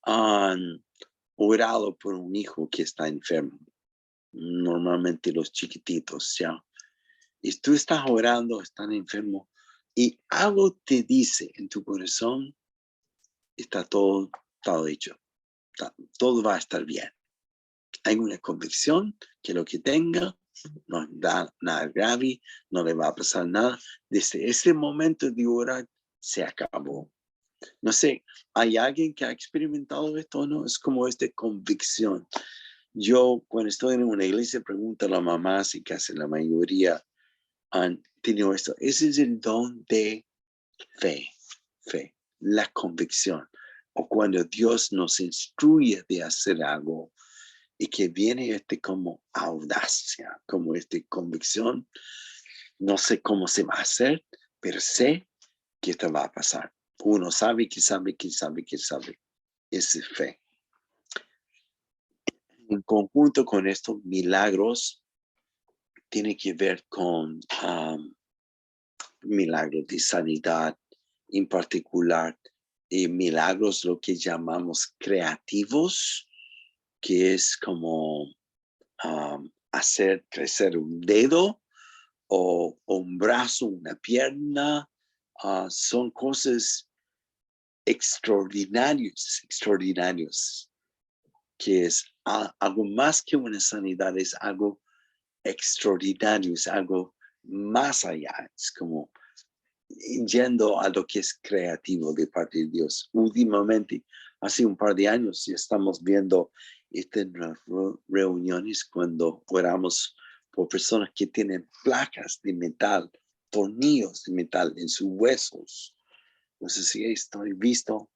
han orado por un hijo que está enfermo? Normalmente los chiquititos, ¿ya? Y tú estás orando, están enfermos, y algo te dice en tu corazón, está todo hecho, todo va a estar bien. Hay una convicción que lo que tenga no da nada grave, no le va a pasar nada. Desde ese momento de orar se acabó. No sé, ¿hay alguien que ha experimentado esto o no? Es como convicción. Yo, cuando estoy en una iglesia, pregunto a la mamá, si casi la mayoría han tenido esto. Ese es el don de fe, la convicción. O cuando Dios nos instruye de hacer algo y que viene como audacia, como convicción. No sé cómo se va a hacer, pero sé que esto va a pasar. Uno sabe que sabe que sabe que sabe. Esa es fe. En conjunto con estos milagros, tiene que ver con milagros de sanidad, en particular, milagros lo que llamamos creativos, que es como hacer crecer un dedo o un brazo, una pierna. Son cosas extraordinarios, que es algo más que una sanidad, es algo extraordinario, es algo más allá, es como yendo a lo que es creativo de parte de Dios. Últimamente, hace un par de años, ya estamos viendo estas reuniones cuando oramos por personas que tienen placas de metal, tornillos de metal en sus huesos. No sé si estoy visto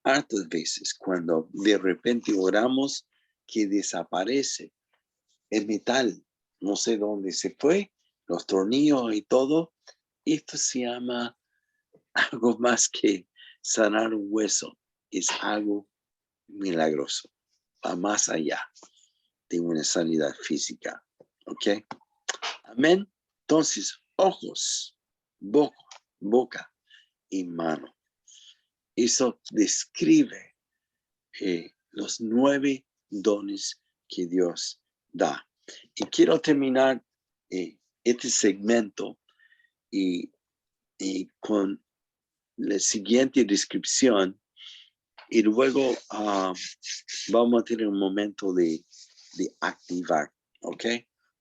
hartas veces cuando de repente oramos que desaparece el metal, no sé dónde se fue, los tornillos y todo. Esto se llama algo más que sanar un hueso, es algo milagroso, va más allá de una sanidad física. ¿Ok? Amén. Entonces, ojos, boca y mano. Eso describe los 9 dones que Dios da. Y quiero terminar este segmento y con la siguiente descripción, y luego vamos a tener un momento de activar, ¿ok?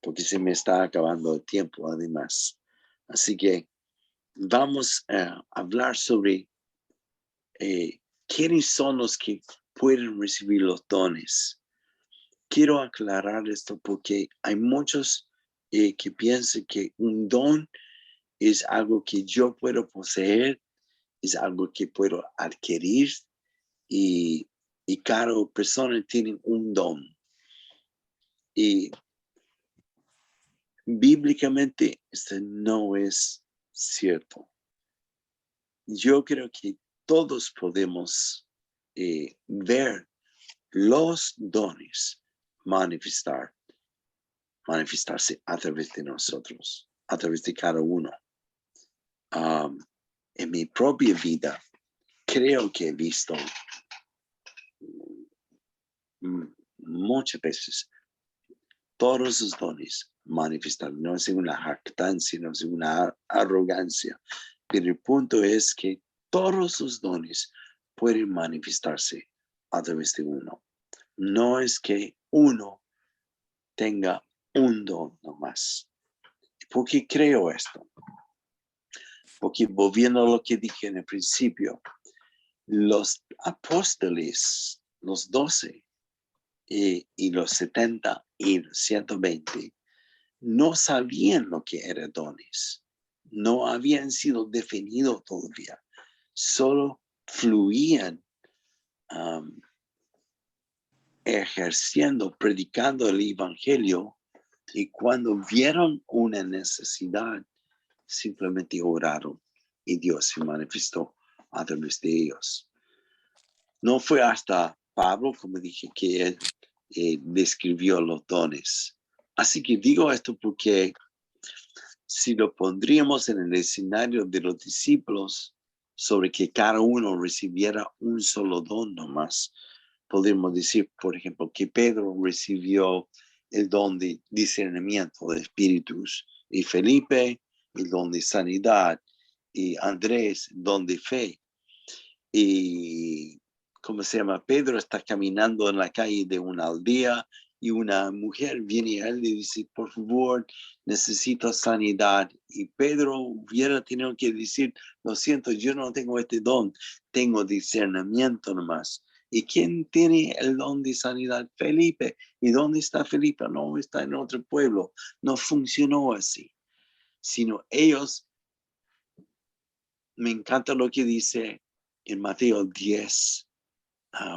Porque se me está acabando el tiempo además. Así que vamos a hablar sobre quiénes son los que pueden recibir los dones. Quiero aclarar esto porque hay muchos que piensan que un don es algo que yo puedo poseer, es algo que puedo adquirir, y cada persona tiene un don. Y bíblicamente esto no es cierto. Yo creo que todos podemos ver los dones manifestarse a través de nosotros, a través de cada uno. En mi propia vida, creo que he visto muchas veces todos sus dones manifestar. No es una jactancia, no es una arrogancia, pero el punto es que todos sus dones pueden manifestarse a través de uno. No es que uno tenga un don nomás. ¿Por qué creo esto? Porque volviendo a lo que dije en el principio, los apóstoles, los 12 y los 70 y los 120, no sabían lo que eran dones. No habían sido definidos todavía. Solo fluían ejerciendo, predicando el evangelio, y cuando vieron una necesidad, simplemente oraron y Dios se manifestó a través de ellos. No fue hasta Pablo, como dije, que él describió los dones. Así que digo esto porque si lo pondríamos en el escenario de los discípulos, sobre que cada uno recibiera un solo don nomás, podríamos decir, por ejemplo, que Pedro recibió el don de discernimiento de espíritus, y Felipe el don de sanidad, y Andrés el don de fe. Y, ¿cómo se llama? Pedro está caminando en la calle de una aldea y una mujer viene a él y dice, por favor, necesito sanidad. Y Pedro hubiera tenido que decir, lo siento, yo no tengo este don, tengo discernimiento nomás. ¿Y quién tiene el don de sanidad? Felipe. ¿Y dónde está Felipe? No, está en otro pueblo. No funcionó así, sino ellos, me encanta lo que dice en Mateo 10,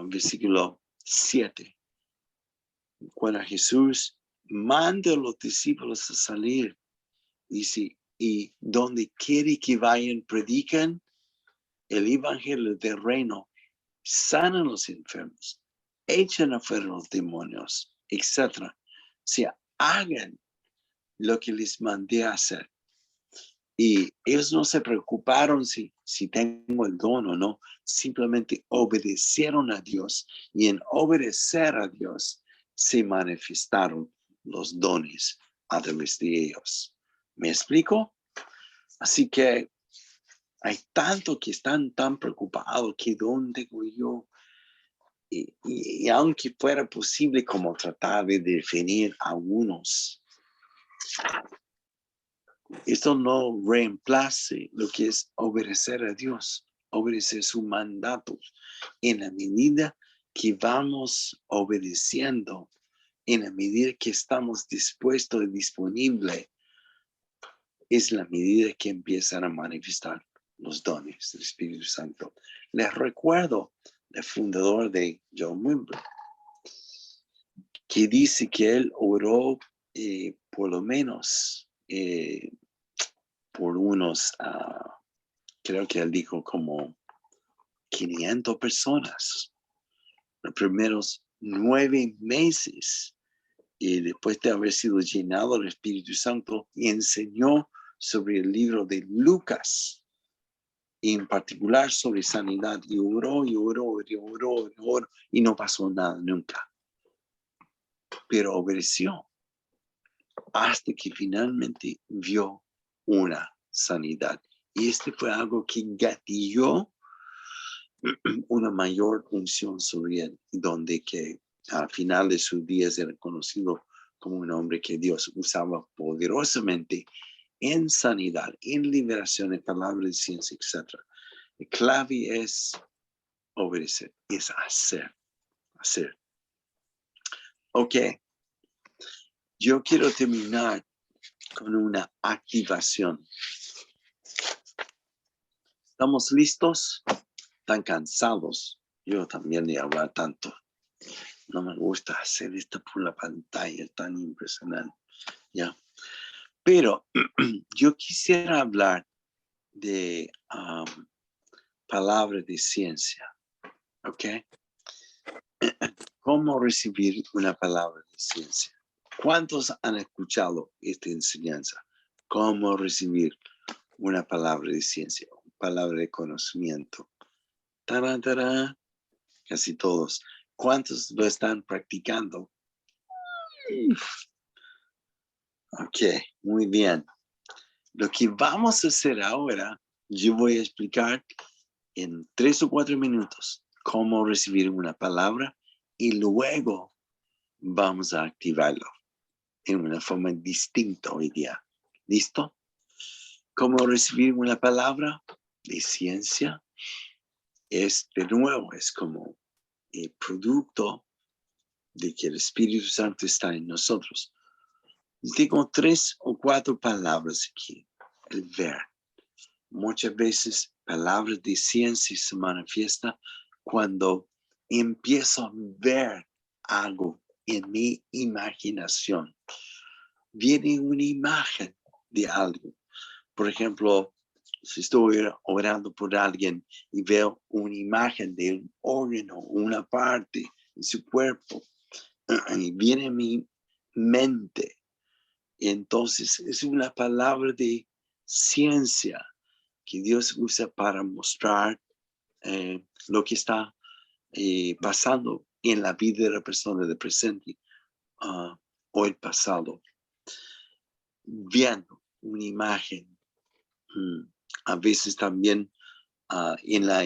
versículo 7. Cuando Jesús manda a los discípulos a salir, dice, y donde quiere que vayan, predican el evangelio del reino, sanan los enfermos, echan afuera los demonios, etc. O sea, hagan lo que les mandé a hacer. Y ellos no se preocuparon si tengo el don o no, simplemente obedecieron a Dios, y en obedecer a Dios se manifestaron los dones a través de ellos. ¿Me explico? Así que hay tanto que están tan preocupados que dónde voy yo. Y aunque fuera posible como tratar de definir a unos, esto no reemplace lo que es obedecer a Dios, obedecer sus mandatos. En la medida que vamos obedeciendo, en la medida que estamos dispuestos y disponibles, es la medida que empiezan a manifestar los dones del Espíritu Santo. Les recuerdo el fundador de John Wimber, que dice que él oró por lo menos por unos, creo que él dijo como 500 personas, los primeros 9 meses, y después de haber sido llenado del Espíritu Santo, y enseñó sobre el libro de Lucas, en particular sobre sanidad, y oró, y no pasó nada nunca. Pero obedeció hasta que finalmente vio una sanidad. Y este fue algo que gatilló una mayor unción sobre él, donde que al final de sus días era conocido como un hombre que Dios usaba poderosamente en sanidad, en liberación, en palabras de ciencia, etc. La clave es obedecer, es hacer. Ok, yo quiero terminar con una activación. ¿Estamos listos? ¿Están cansados? Yo también de hablar tanto. No me gusta hacer esto por la pantalla, tan impresionante. ¿Ya? Pero yo quisiera hablar de palabras de ciencia. ¿Ok? ¿Cómo recibir una palabra de ciencia? ¿Cuántos han escuchado esta enseñanza? ¿Cómo recibir una palabra de ciencia? Una palabra de conocimiento. ¡Tarán, tarán! Casi todos. ¿Cuántos lo están practicando? Ok, muy bien. Lo que vamos a hacer ahora, yo voy a explicar en 3 o 4 minutos cómo recibir una palabra, y luego vamos a activarlo en una forma distinta hoy día. ¿Listo? ¿Cómo recibir una palabra de ciencia? Es, de nuevo, es como el producto de que el Espíritu Santo está en nosotros. Tengo 3 o 4 palabras aquí. El ver. Muchas veces palabras de ciencia se manifiesta cuando empiezo a ver algo en mi imaginación. Viene una imagen de algo. Por ejemplo, si estoy orando por alguien y veo una imagen de un órgano, una parte en su cuerpo, y viene a mi mente. Entonces es una palabra de ciencia que Dios usa para mostrar lo que está pasando en la vida de la persona del presente o el pasado. Viendo una imagen. A veces también en la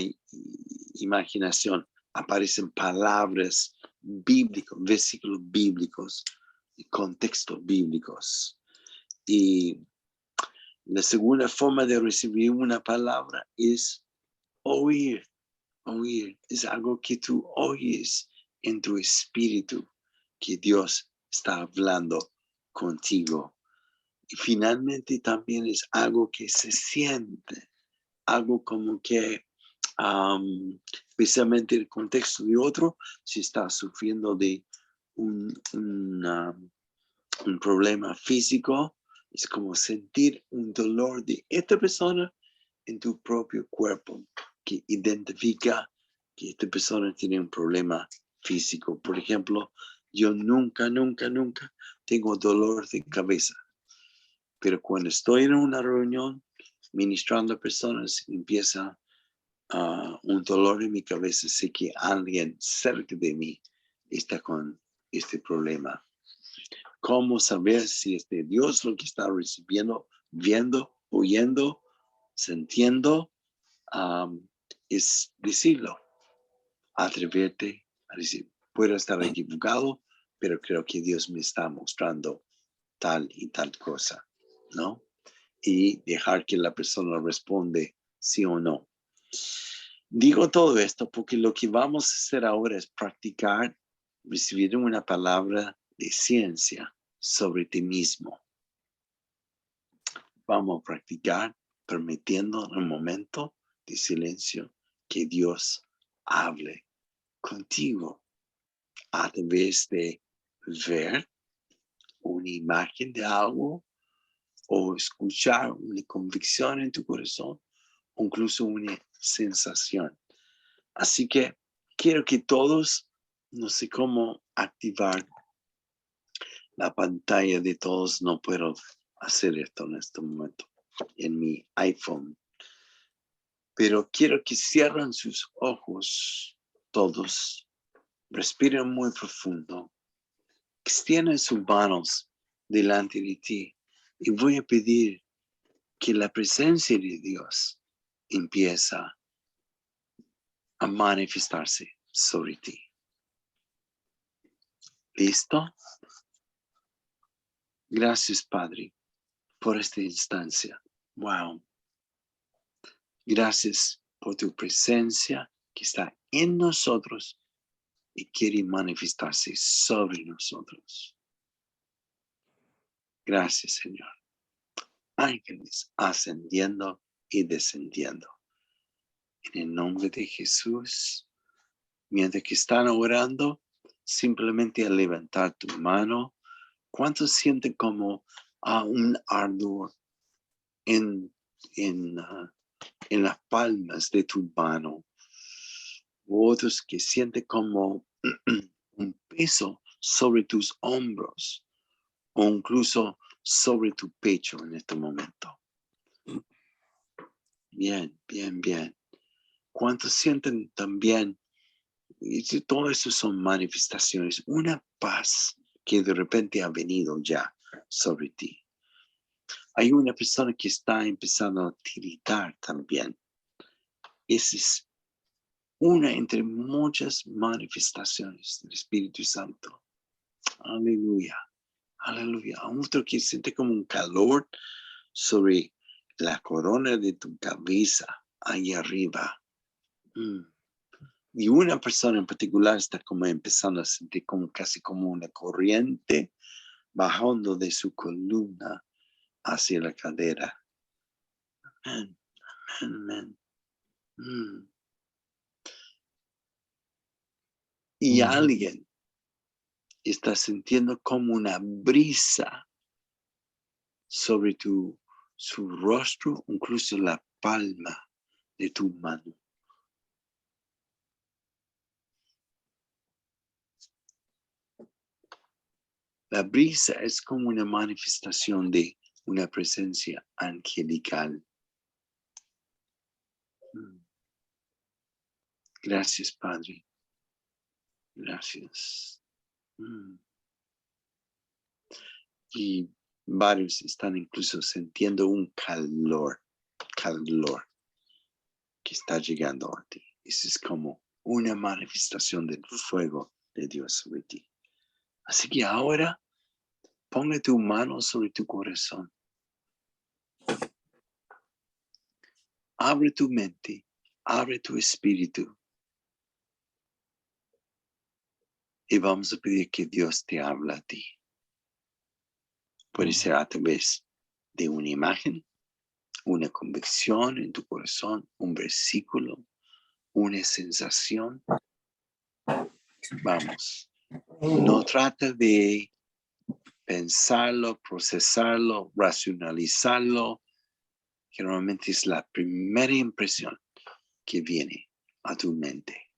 imaginación aparecen palabras bíblicos, versículos bíblicos y contextos bíblicos. Y la segunda forma de recibir una palabra es oír. Oír es algo que tú oyes en tu espíritu, que Dios está hablando contigo. Y finalmente también es algo que se siente, algo como que, especialmente el contexto de otro, si está sufriendo de un problema físico, es como sentir un dolor de esta persona en tu propio cuerpo, que identifica que esta persona tiene un problema físico. Por ejemplo, yo nunca tengo dolor de cabeza, pero cuando estoy en una reunión ministrando a personas, empieza un dolor en mi cabeza, sé que alguien cerca de mí está con este problema. ¿Cómo saber si es de Dios lo que está recibiendo, viendo, oyendo, sintiendo? Es decirlo, atreverte a decir, puedo estar equivocado, pero creo que Dios me está mostrando tal y tal cosa, ¿no? Y dejar que la persona responde sí o no. Digo todo esto porque lo que vamos a hacer ahora es practicar, recibir una palabra de ciencia sobre ti mismo. Vamos a practicar permitiendo un momento de silencio que Dios hable contigo a través de ver una imagen de algo o escuchar una convicción en tu corazón o incluso una sensación. Así que quiero que todos, no sé cómo activar la pantalla de todos, no puedo hacer esto en este momento en mi iPhone. Pero quiero que cierren sus ojos todos, respiren muy profundo, extiendan sus manos delante de ti y voy a pedir que la presencia de Dios empieza a manifestarse sobre ti. ¿Listo? Gracias, Padre, por esta instancia. Wow. Gracias por tu presencia que está en nosotros y quiere manifestarse sobre nosotros. Gracias, Señor. Ángeles ascendiendo y descendiendo. En el nombre de Jesús, mientras que están orando, simplemente al levantar tu mano, ¿cuántos sienten como un ardor en las palmas de tu mano? Otros que sienten como un peso sobre tus hombros o incluso sobre tu pecho en este momento. Bien, bien, bien. ¿Cuántos sienten también? Y todo eso son manifestaciones, una paz que de repente ha venido ya sobre ti. Hay una persona que está empezando a tiritar también. Esa es una entre muchas manifestaciones del Espíritu Santo. Aleluya, aleluya. Otro que siente como un calor sobre la corona de tu cabeza, ahí arriba. Y una persona en particular está como empezando a sentir como casi como una corriente bajando de su columna hacia la cadera. Amén, amén, amén. Y alguien está sintiendo como una brisa sobre su rostro, incluso la palma de tu mano. La brisa es como una manifestación de una presencia angelical. Gracias, Padre. Gracias. Y varios están incluso sintiendo un calor que está llegando a ti. Eso es como una manifestación del fuego de Dios sobre ti. Así que ahora ponle tu mano sobre tu corazón. Abre tu mente, abre tu espíritu. Y vamos a pedir que Dios te hable a ti. Puede ser a través de una imagen, una convicción en tu corazón, un versículo, una sensación. Vamos. No trata de pensarlo, procesarlo, racionalizarlo, que normalmente es la primera impresión que viene a tu mente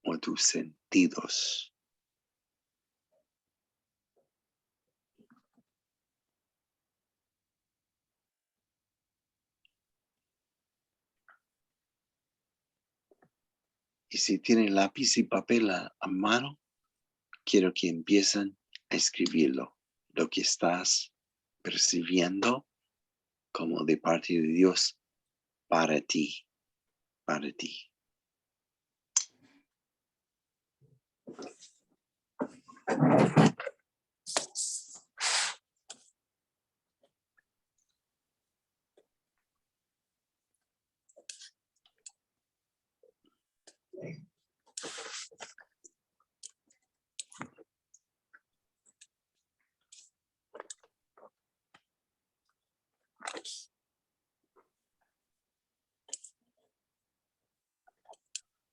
o a tus sentidos. Y si tienen lápiz y papel a mano, quiero que empiecen a escribirlo, lo que estás percibiendo como de parte de Dios para ti, para ti.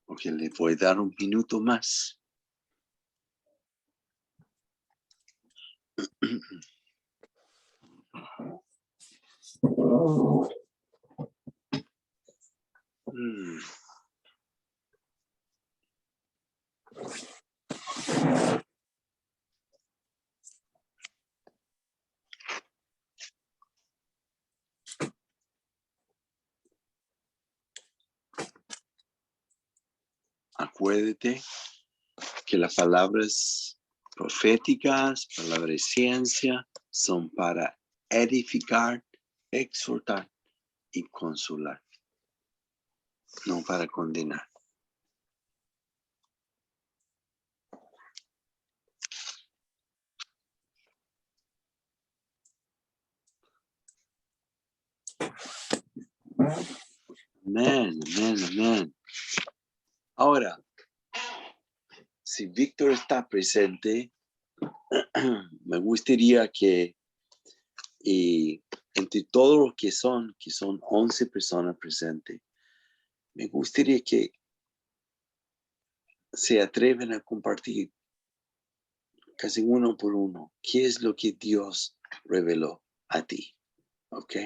Ok, le voy a dar un minuto más. Acuérdate que las palabras proféticas, palabras de ciencia, son para edificar, exhortar y consolar, no para condenar. Amén, amén, amén. Ahora, si Víctor está presente, me gustaría que entre todos los que son 11 personas presentes, me gustaría que se atreven a compartir casi uno por uno qué es lo que Dios reveló a ti, ¿ok?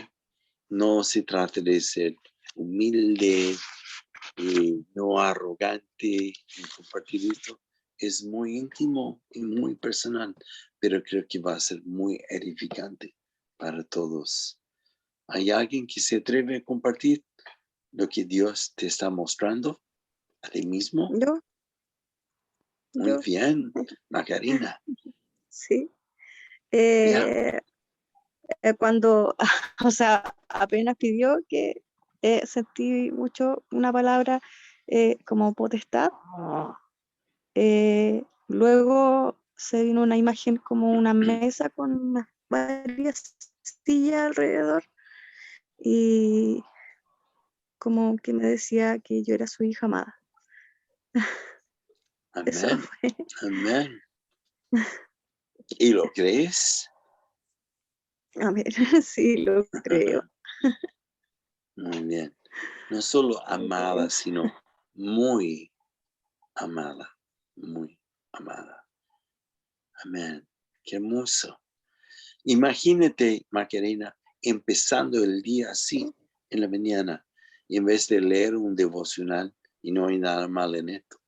No se trata de ser humilde, no arrogante en compartir esto. Es muy íntimo y muy personal, pero creo que va a ser muy edificante para todos. ¿Hay alguien que se atreve a compartir lo que Dios te está mostrando a ti mismo? Muy Yo, bien, Macarena. sí. Yeah. Cuando, o sea, apenas pidió que sentí mucho una palabra como potestad. Luego se vino una imagen como una mesa con varias sillas alrededor y como que me decía que yo era su hija amada. Eso Amén, fue. amén. ¿Y lo crees? A ver, sí, lo creo. Muy bien. No solo amada, sino muy amada, muy amada. Amén. Qué hermoso. Imagínate, Macarena, empezando el día así, en la mañana, y en vez de leer un devocional, y no hay nada mal en esto,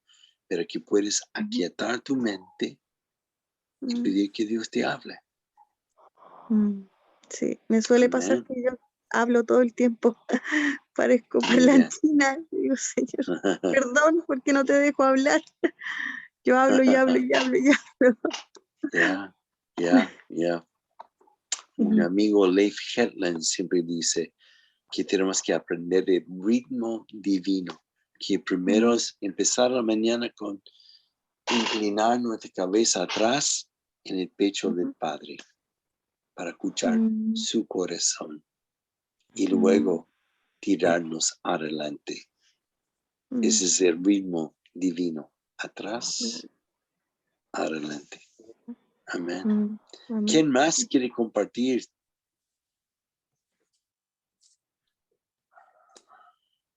pero que puedes aquietar tu mente y pedir que Dios te hable. Sí, me suele pasar Amén. que yo hablo todo el tiempo, parezco Muy bien. parlanchina. Digo, Señor, perdón porque no te dejo hablar. Yo hablo y hablo y hablo y hablo. Ya. Un amigo, Leif Hetland, siempre dice que tenemos que aprender el ritmo divino que primero es empezar la mañana con inclinar nuestra cabeza atrás en el pecho del Padre para escuchar su corazón y luego tirarnos adelante. Ese es el ritmo divino. Atrás, adelante. Amén. ¿Quién más quiere compartir?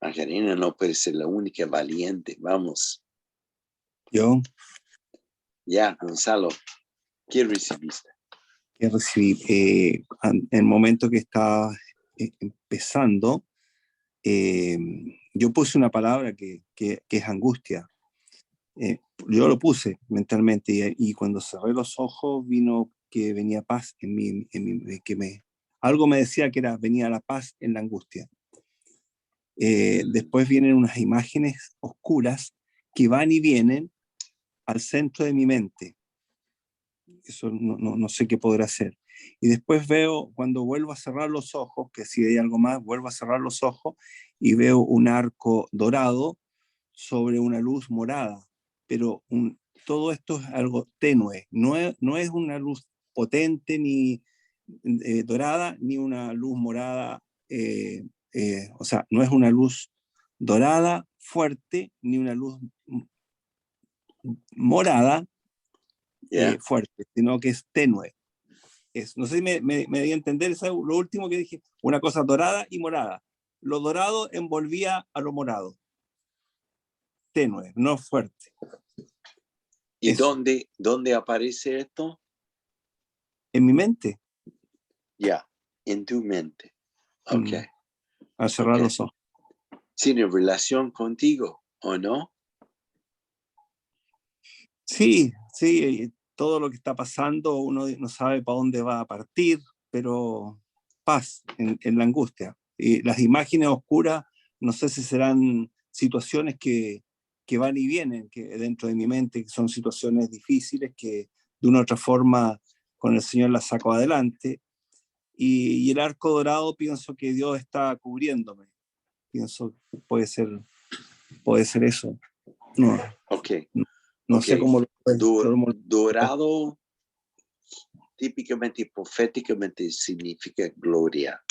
Macarena no puede ser la única valiente. Vamos. Yo Ya, Gonzalo, ¿qué recibiste? que recibí en el momento que estaba empezando, yo puse una palabra que es angustia. Yo lo puse mentalmente y cuando cerré los ojos vino que venía paz en mí, algo me decía que venía la paz en la angustia. Después vienen unas imágenes oscuras que van y vienen al centro de mi mente. Eso no sé qué podrá hacer. Y después veo, cuando vuelvo a cerrar los ojos, que si hay algo más, vuelvo a cerrar los ojos y veo un arco dorado sobre una luz morada. Pero todo esto es algo tenue, no es una luz potente ni dorada, ni una luz morada, o sea, no es una luz dorada fuerte, ni una luz morada fuerte, sino que es tenue. No sé si me di a entender, ¿sabes? Lo último que dije, una cosa dorada y morada. Lo dorado envolvía a lo morado. Tenue, no fuerte. ¿Y dónde aparece esto? En mi mente. Ya, en tu mente. Ok. Al cerrar los ojos. ¿Tiene relación contigo o no? Sí, todo lo que está pasando, uno no sabe para dónde va a partir, pero paz en la angustia. Y las imágenes oscuras, no sé si serán situaciones que van y vienen, que dentro de mi mente, que son situaciones difíciles, que de una u otra forma con el Señor las saco adelante. Y el arco dorado, pienso que Dios está cubriéndome. Pienso que puede ser eso. No, no sé cómo dorado típicamente y proféticamente significa gloria,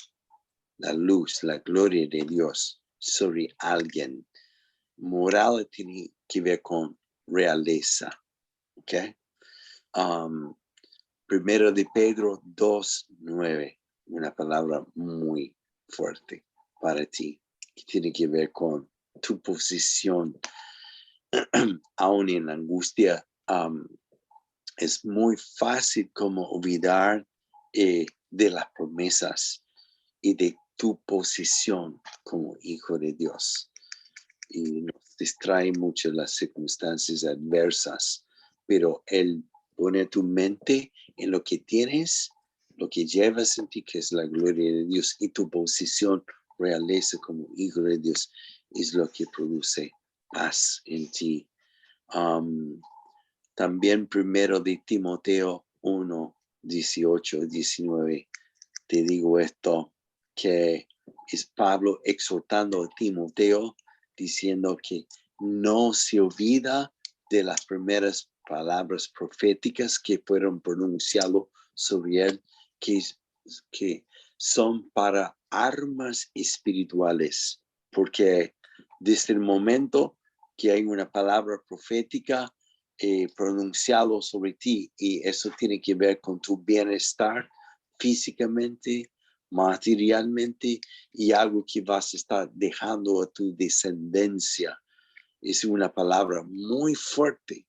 la luz, la gloria de Dios sobre alguien. Morado tiene que ver con realeza. ¿Ok? Primero de Pedro 2:9, una palabra muy fuerte para ti, que tiene que ver con tu posición aún en la angustia. Es muy fácil como olvidar de las promesas y de tu posición como hijo de Dios. Y nos distrae mucho las circunstancias adversas, pero Él pone tu mente en lo que tienes, lo que llevas en ti, que es la gloria de Dios, y tu posición realeza como hijo de Dios es lo que produce paz en ti. También primero de Timoteo 1:18-19, te digo esto, que es Pablo exhortando a Timoteo, diciendo que no se olvida de las primeras palabras proféticas que fueron pronunciadas sobre él, que son para armas espirituales, porque desde el momento que hay una palabra profética pronunciado sobre ti, y eso tiene que ver con tu bienestar físicamente, materialmente, y algo que vas a estar dejando a tu descendencia. Es una palabra muy fuerte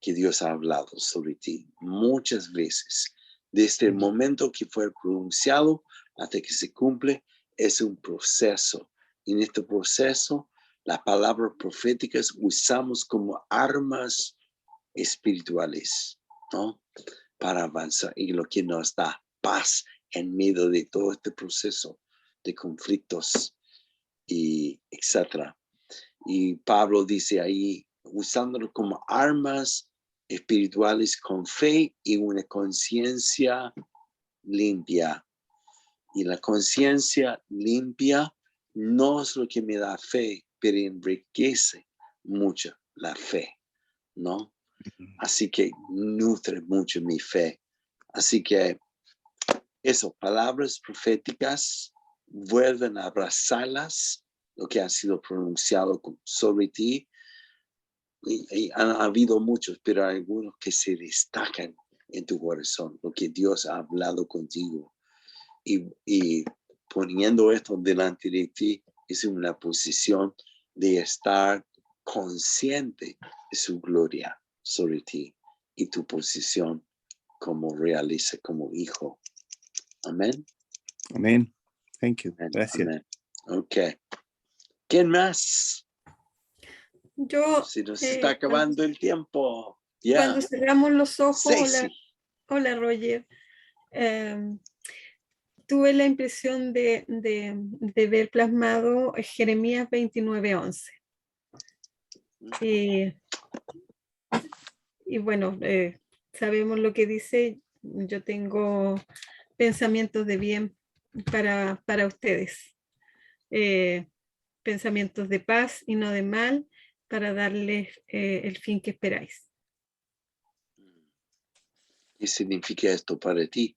que Dios ha hablado sobre ti muchas veces. Desde el momento que fue pronunciado hasta que se cumple, es un proceso. En este proceso, las palabras proféticas usamos como armas espirituales, ¿no? Para avanzar, y lo que nos da paz en medio de todo este proceso de conflictos y etcétera. Y Pablo dice ahí, usándolo como armas espirituales con fe y una conciencia limpia. Y la conciencia limpia no es lo que me da fe, pero enriquece mucho la fe, ¿no? Así que nutre mucho mi fe. Así que esas palabras proféticas vuelven a abrazarlas, lo que ha sido pronunciado sobre ti. Y han habido muchos, pero hay algunos que se destacan en tu corazón, lo que Dios ha hablado contigo. Y poniendo esto delante de ti es una posición de estar consciente de su gloria sobre ti y tu posición como realiza como hijo. Amén. Amén. Thank you. Amén. Gracias. Amén. Ok. ¿Quién más? Yo, Se nos está acabando el tiempo. Ya. Cuando cerramos los ojos, Ceci. hola Roger, tuve la impresión de ver plasmado Jeremías 29:11. Y bueno, sabemos lo que dice. Yo tengo pensamientos de bien para ustedes. Pensamientos de paz y no de mal, para darles el fin que esperáis. ¿Qué significa esto para ti?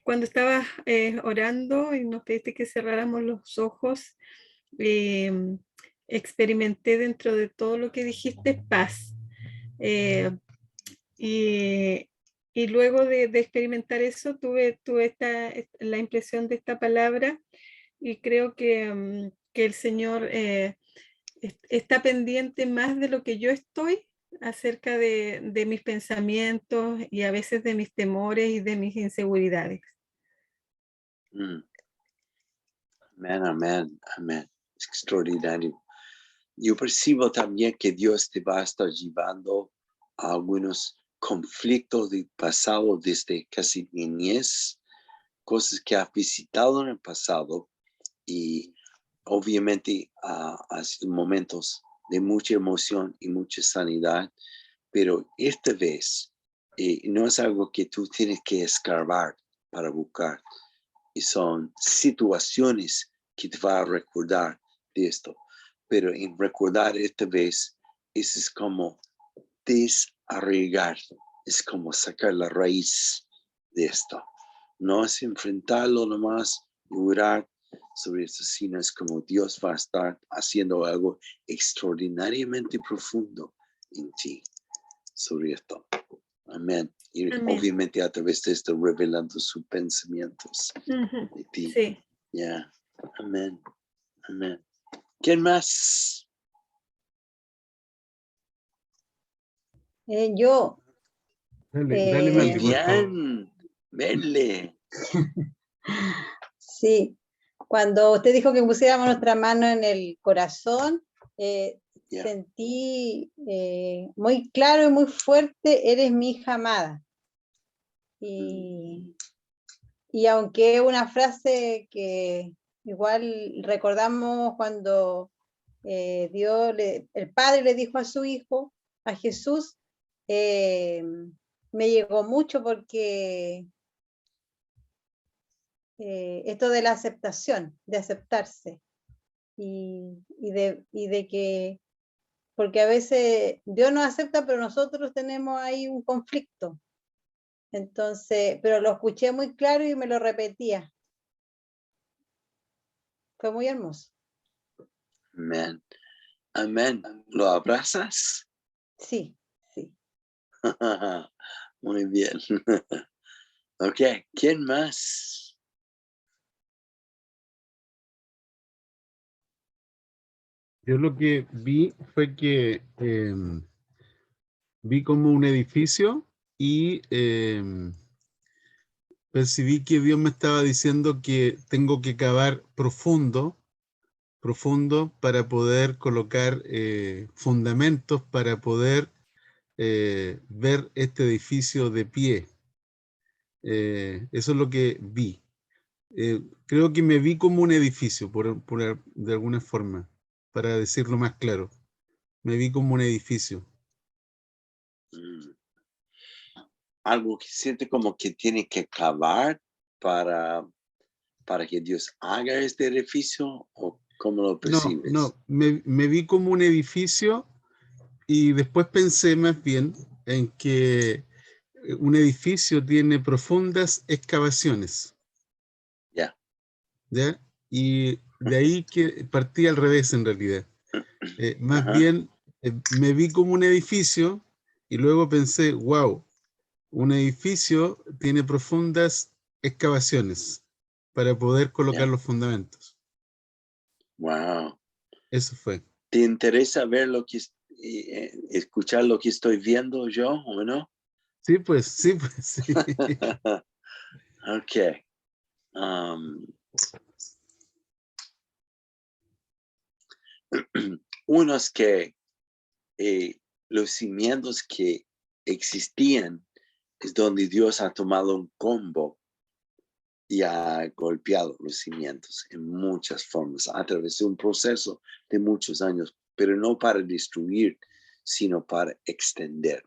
Cuando estabas orando y nos pediste que cerráramos los ojos, experimenté dentro de todo lo que dijiste paz. Y luego de experimentar eso, tuve la impresión de esta palabra, y creo que el Señor está pendiente más de lo que yo estoy acerca de mis pensamientos y a veces de mis temores y de mis inseguridades. Amén, amén, amén. Es extraordinario. Yo percibo también que Dios te va a estar llevando a algunos conflictos del pasado desde casi niñez, cosas que has visitado en el pasado, y obviamente ha sido momentos de mucha emoción y mucha sanidad, pero esta vez no es algo que tú tienes que escarbar para buscar, y son situaciones que te va a recordar de esto, pero en recordar esta vez es como desarraigar, es como sacar la raíz de esto, no es enfrentarlo nomás y orar sobre esto, sino es como Dios va a estar haciendo algo extraordinariamente profundo en ti sobre esto. Amén. Y Amén. obviamente a través de esto revelando sus pensamientos de ti. Sí. Ya. Amén. Amén. ¿Quién más? Yo. Dale, Muy Mati, por favor. bien. Venle. Sí, cuando usted dijo que pusiéramos nuestra mano en el corazón, Ya. sentí muy claro y muy fuerte: eres mi hija amada. Y aunque es una frase que igual recordamos cuando el Padre le dijo a su Hijo, a Jesús, me llegó mucho porque esto de la aceptación, de aceptarse, y de que, porque a veces Dios nos acepta, pero nosotros tenemos ahí un conflicto. Entonces, pero lo escuché muy claro y me lo repetía. Fue muy hermoso. Amén. Amén. ¿Lo abrazas? Sí, sí. Muy bien. Ok, ¿quién más? Yo lo que vi fue que vi como un edificio y percibí que Dios me estaba diciendo que tengo que cavar profundo para poder colocar fundamentos para poder ver este edificio de pie. Eso es lo que vi. Creo que me vi como un edificio, de alguna forma, para decirlo más claro. Me vi como un edificio. Algo que siente como que tiene que cavar para que Dios haga este edificio, o ¿Cómo lo percibes? No, me vi como un edificio y después pensé más bien en que un edificio tiene profundas excavaciones, Ya. ¿ya? Y de ahí que partí al revés en realidad. Más Ajá. bien me vi como un edificio y luego pensé, wow, un edificio tiene profundas excavaciones para poder colocar Ya. los fundamentos. Wow. Eso fue. ¿Te interesa ver escuchar lo que estoy viendo yo o no? Sí, pues, sí, pues, sí. Ok. Unos que los cimientos que existían es donde Dios ha tomado un combo y ha golpeado los cimientos en muchas formas a través de un proceso de muchos años, pero no para destruir, sino para extender,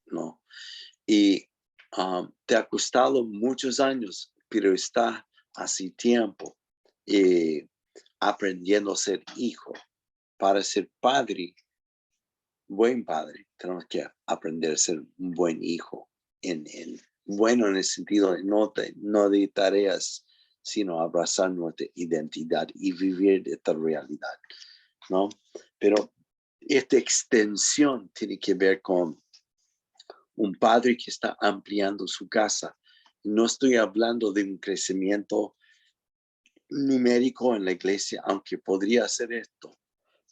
¿no? Y te ha costado muchos años, pero está hace tiempo aprendiendo a ser hijo. Para ser padre, buen padre, tenemos que aprender a ser un buen hijo. Bueno en el sentido de no de tareas, sino abrazar nuestra identidad y vivir esta realidad, ¿no? Pero esta extensión tiene que ver con un padre que está ampliando su casa. No estoy hablando de un crecimiento numérico en la iglesia, aunque podría hacer esto,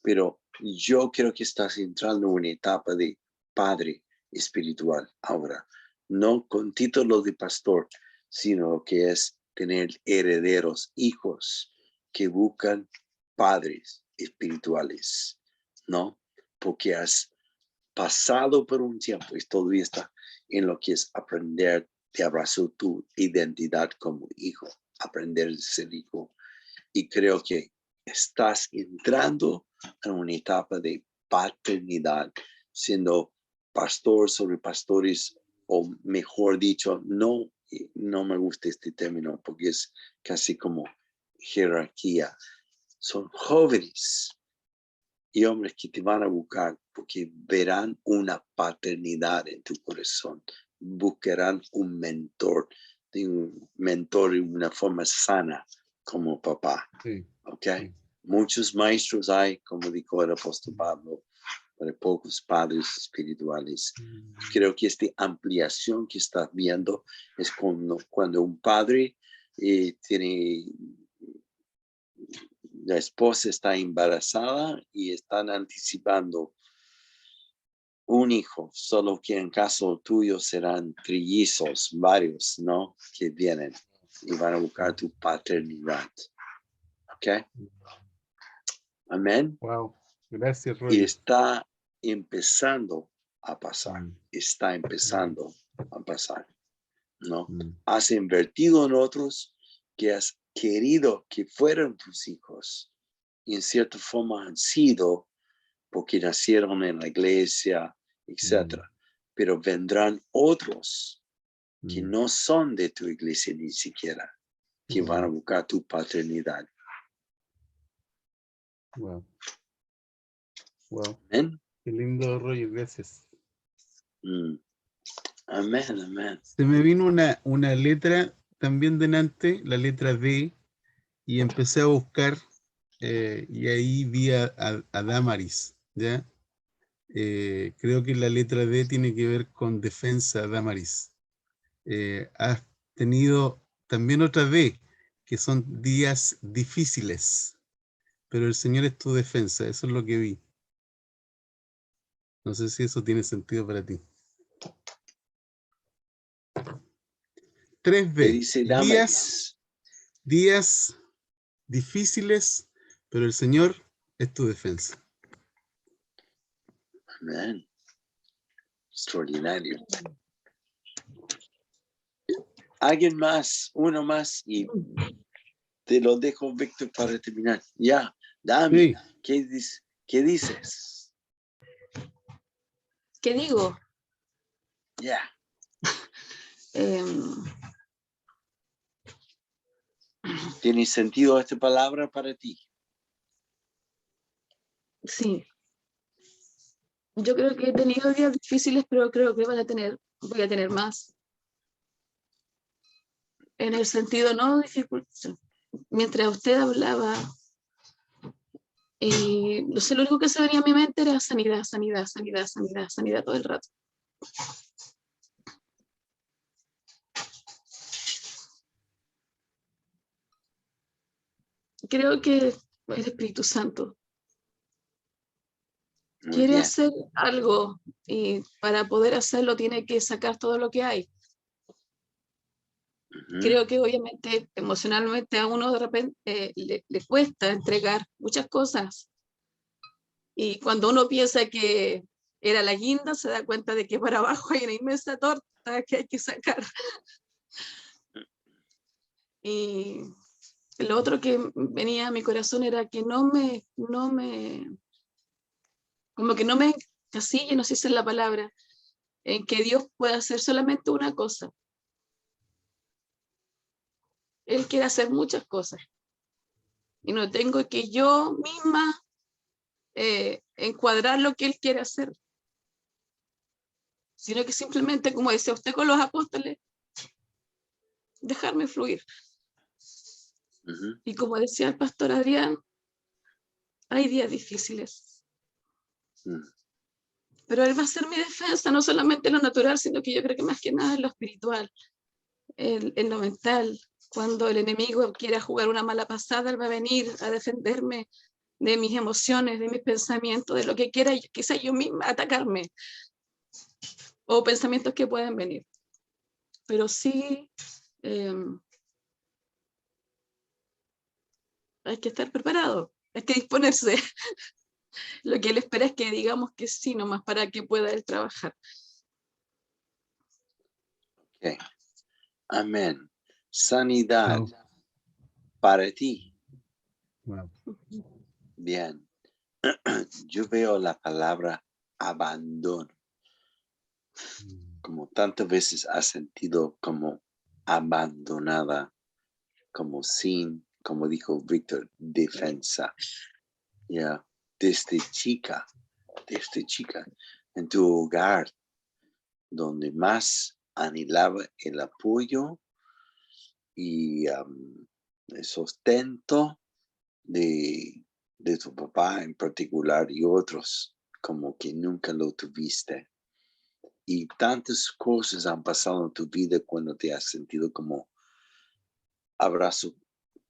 pero yo creo que estás entrando en una etapa de padre espiritual ahora, no con título de pastor, sino que es tener herederos, hijos que buscan padres espirituales, ¿no? Porque has pasado por un tiempo y todavía está en lo que es aprender de abrazar tu identidad como hijo, aprender a ser hijo. Y creo que estás entrando en una etapa de paternidad, siendo pastor sobre pastores, o mejor dicho, no me gusta este término porque es casi como jerarquía. Son jóvenes y hombres que te van a buscar porque verán una paternidad en tu corazón, buscarán un mentor de una forma sana como papá. Sí, ¿Ok? sí. Muchos maestros hay, como dijo el apóstol Pablo, pero pocos padres espirituales. Creo que esta ampliación que estás viendo es cuando un padre tiene, la esposa está embarazada y están anticipando un hijo, solo que en caso tuyo serán trillizos, varios, ¿no? Que vienen y van a buscar tu paternidad. ¿Ok? Amén. Wow. Gracias, Y Roger. está empezando a pasar, Mm, ¿no? mm, Has invertido en otros que has querido que fueran tus hijos y en cierta forma han sido porque nacieron en la iglesia, etc. Pero vendrán otros que mm. no son de tu iglesia ni siquiera, que van a buscar tu paternidad. Wow. Wow. Amén. Qué lindo, Roger, gracias. Amén, amén. Se me vino una letra también delante, la letra D, y empecé a buscar, y ahí vi a Damaris, ¿ya? Creo que la letra D tiene que ver con defensa, Damaris. Has tenido también otra D, que son días difíciles, pero el Señor es tu defensa, eso es lo que vi. No sé si eso tiene sentido para ti. 3D, ¿Qué dice Damaris? días difíciles, pero el Señor es tu defensa. Amén. Extraordinario. Alguien más, uno más, y te lo dejo, Víctor, para terminar. Ya, Dami, Sí. ¿qué dices? ¿Qué digo? Ya. ¿Tiene sentido esta palabra para ti? Sí. Yo creo que he tenido días difíciles, pero creo que voy a tener más. En el sentido no dificultad. Mientras usted hablaba, no sé, lo único que se venía a mi mente era sanidad, sanidad, sanidad, sanidad, sanidad todo el rato. Creo que el Espíritu Santo Muy quiere bien. hacer algo y para poder hacerlo tiene que sacar todo lo que hay. Ujú. Creo que obviamente emocionalmente a uno de repente le cuesta entregar muchas cosas. Y cuando uno piensa que era la guinda, se da cuenta de que para abajo hay una inmensa torta que hay que sacar. Y lo otro que venía a mi corazón era que como que no me encasille, no sé si es la palabra, en que Dios puede hacer solamente una cosa. Él quiere hacer muchas cosas. Y no tengo que yo misma encuadrar lo que Él quiere hacer. Sino que simplemente, como decía usted con los apóstoles, dejarme fluir. Ujú. Y como decía el pastor Adrián, hay días difíciles. Mm. Pero Él va a ser mi defensa, no solamente en lo natural, sino que yo creo que más que nada en lo espiritual, en lo mental. Cuando el enemigo quiera jugar una mala pasada, Él va a venir a defenderme de mis emociones, de mis pensamientos, de lo que quiera, quizás yo misma atacarme, o pensamientos que pueden venir. Pero sí hay que estar preparado, hay que disponerse. Lo que Él espera es que digamos que sí, nomás para que pueda Él trabajar. Ok. Amén. Sanidad Wow, para ti. wow. Bien. Yo veo la palabra abandono. Como tantas veces has sentido como abandonada, como sin, como dijo Víctor, defensa. Ya, desde chica, en tu hogar, donde más anhelaba el apoyo y el sustento de tu papá en particular y otros, como que nunca lo tuviste. Y tantas cosas han pasado en tu vida cuando te has sentido como abrazos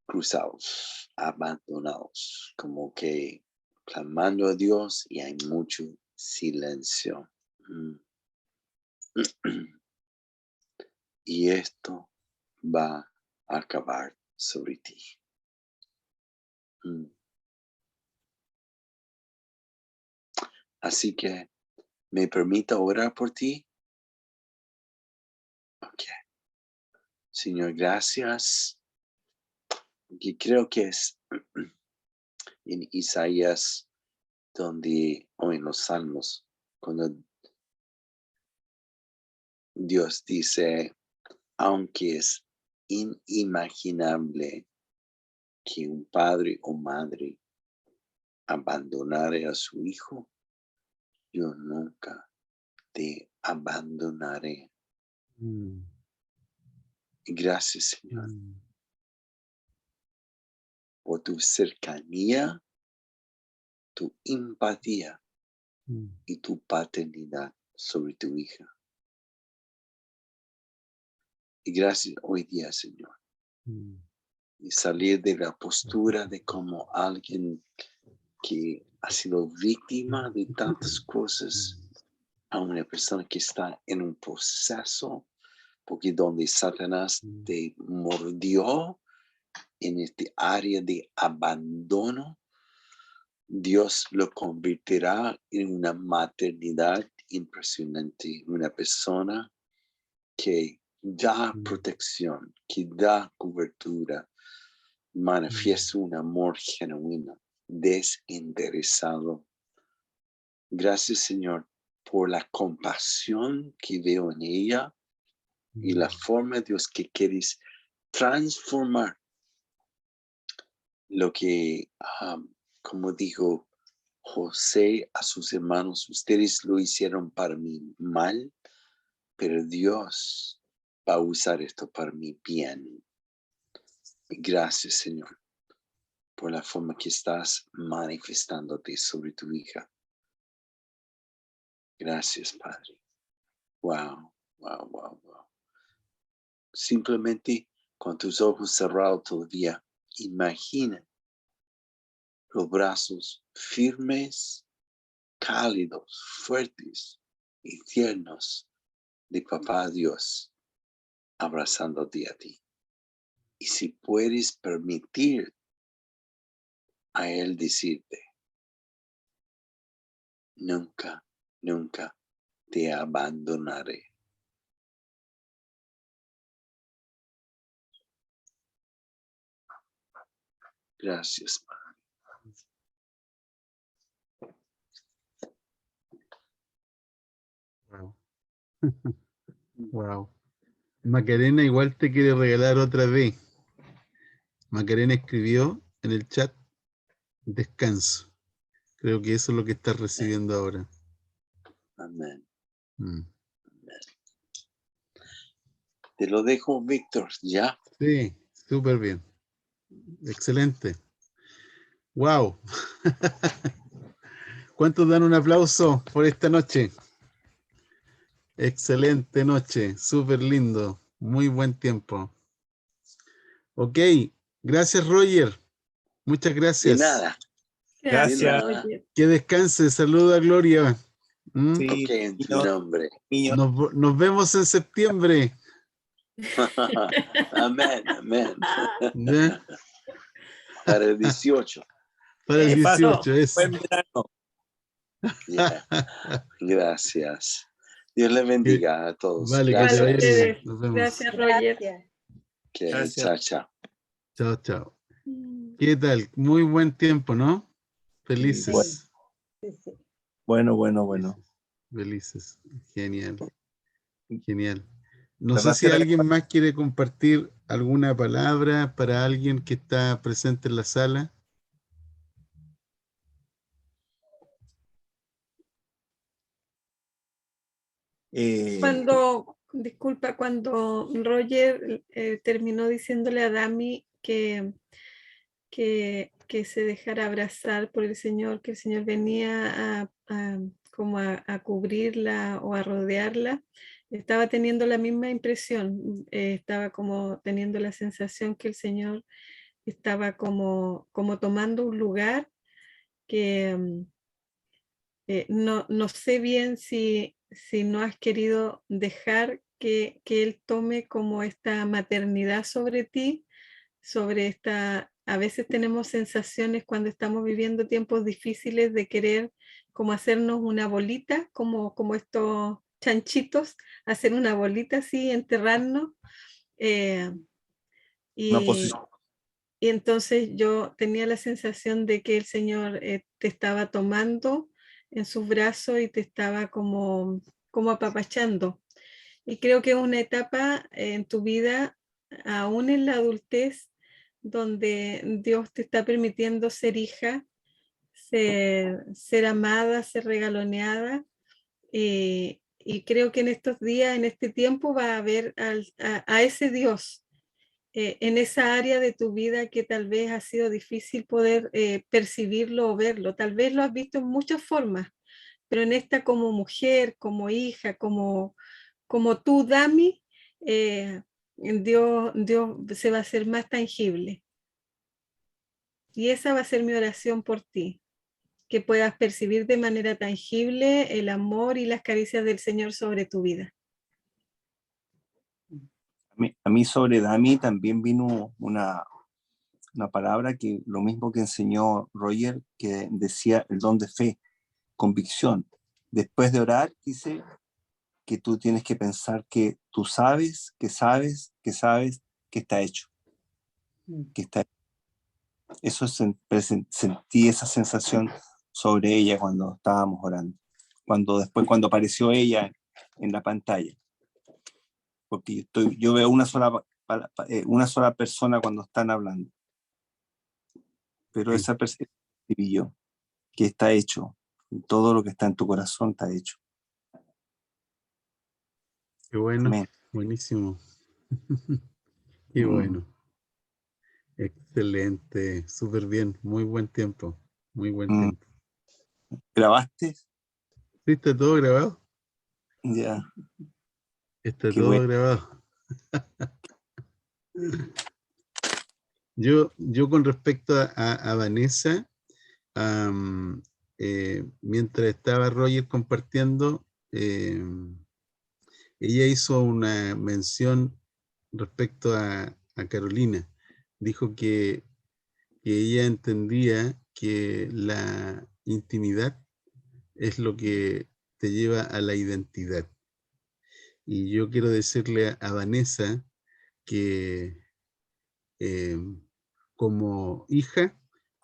cruzados, abandonados, como que clamando a Dios y hay mucho silencio. Y esto va a acabar sobre ti. Así que, ¿me permita orar por ti? Ok. Señor, gracias. Y creo que es en Isaías o en los Salmos, cuando Dios dice, aunque es inimaginable que un padre o madre abandonare a su hijo, yo nunca te abandonaré. Y gracias, Señor, por tu cercanía, tu empatía y tu paternidad sobre tu hija. Y gracias hoy día, Señor, y salir de la postura de como alguien que ha sido víctima de tantas cosas a una persona que está en un proceso, porque donde Satanás te mordió en este área de abandono, Dios lo convertirá en una maternidad impresionante, una persona que da protección, que da cobertura, manifiesta un amor genuino, desinteresado. Gracias, Señor, por la compasión que veo en ella y la forma, Dios, que quieres transformar lo que, como dijo José a sus hermanos, ustedes lo hicieron para mi mal, pero Dios va a usar esto para mi bien. Gracias, Señor, por la forma que estás manifestándote sobre tu hija. Gracias, Padre. Wow, wow, wow, wow. Simplemente con tus ojos cerrados todavía, imagina los brazos firmes, cálidos, fuertes y tiernos de Papá Dios abrazándote a ti. Y si puedes permitir a Él decirte, nunca, nunca te abandonaré. Gracias, Padre. Wow. Wow. Macarena igual te quiere regalar otra vez. Macarena escribió en el chat descanso. Creo que eso es lo que estás recibiendo ahora. Amén. Mm. Te lo dejo, Víctor, ¿ya? Sí, súper bien. Excelente. Wow. ¿Cuántos dan un aplauso por esta noche? Excelente noche, súper lindo, muy buen tiempo. Ok, gracias Roger, muchas De gracias. nada. Gracias, Gracias. Roger. Que descanse, saluda a Gloria. ¿Mm? Sí, Ok, en tu niños, nombre. niños, Nos vemos en septiembre. Amén, amén. ¿Ya? Para el 18. Para el que pasen 18, eso. buen verano. Yeah. Gracias. Dios le bendiga a todos. Vale, que Igual te a vaya Gracias. bien. ustedes. Nos vemos. Gracias, Roger. Gracias. Okay, Gracias. chao, chao. Chao, chao. ¿Qué tal? Muy buen tiempo, ¿no? Felices. Sí, sí. Bueno. Felices. Genial. Genial. No La sé si gracia de la- alguien más quiere compartir alguna palabra para alguien que está presente en la sala. Disculpa, cuando Roger terminó diciéndole a Dami que se dejara abrazar por el Señor, que el Señor venía como a cubrirla o a rodearla, estaba teniendo la misma impresión, estaba como teniendo la sensación que el Señor estaba como tomando un lugar que no sé bien si no has querido dejar que Él tome como esta maternidad sobre ti, sobre esta, a veces tenemos sensaciones cuando estamos viviendo tiempos difíciles de querer como hacernos una bolita, como estos chanchitos, hacer una bolita así, enterrarnos. eh, una y, posición. y entonces yo tenía la sensación de que el Señor te estaba tomando en sus brazos y te estaba como apapachando. Y creo que es una etapa en tu vida, aún en la adultez, donde Dios te está permitiendo ser hija, ser amada, ser regaloneada. Y creo que en estos días, en este tiempo, va a ver a ese Dios en esa área de tu vida que tal vez ha sido difícil poder percibirlo o verlo. Tal vez lo has visto en muchas formas, pero en esta como mujer, como hija, como tú, Dami, Dios se va a hacer más tangible. Y esa va a ser mi oración por ti, que puedas percibir de manera tangible el amor y las caricias del Señor sobre tu vida. A mí sobre Dami también vino una palabra que lo mismo que enseñó Roger, que decía el don de fe, convicción. Después de orar, dice que tú tienes que pensar que tú sabes, que está hecho. Que está hecho. Eso sentí esa sensación sobre ella cuando estábamos orando. Cuando apareció ella en la pantalla. Porque yo veo una sola persona cuando están hablando. pero Sí. esa percepción recibí yo, que está hecho. Todo lo que está en tu corazón está hecho. Qué bueno, Amén. buenísimo. Qué bueno. Excelente, súper bien, muy buen tiempo, muy buen Mm. tiempo. ¿Grabaste? ¿Sí está todo grabado? Ya. Está Qué todo bueno. grabado. Yo con respecto a Vanessa, mientras estaba Roger compartiendo, ella hizo una mención respecto a Carolina. Dijo que ella entendía que la intimidad es lo que te lleva a la identidad. Y yo quiero decirle a Vanessa que como hija,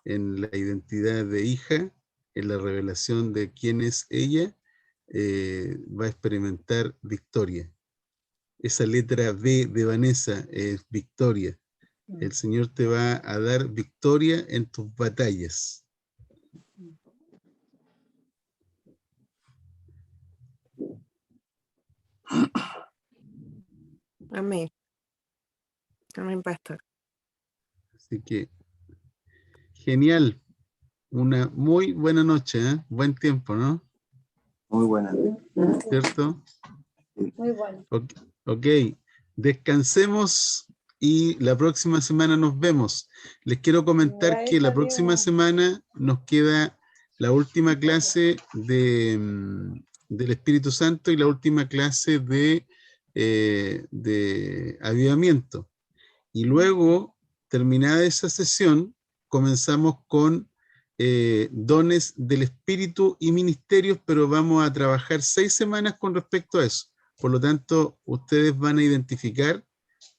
en la identidad de hija, en la revelación de quién es ella, va a experimentar victoria. Esa letra B de Vanessa es victoria. El Señor te va a dar victoria en tus batallas. Amén. Amén, pastor. Así que, genial. Una muy buena noche, ¿eh? Buen tiempo, ¿no? Muy buena. ¿Cierto? Muy bueno. Ok, descansemos y la próxima semana nos vemos. Les quiero comentar que la próxima semana nos queda la última clase del Espíritu Santo y la última clase de avivamiento. Y luego, terminada esa sesión, comenzamos con dones del Espíritu y ministerios, pero vamos a trabajar 6 semanas con respecto a eso. Por lo tanto, ustedes van a identificar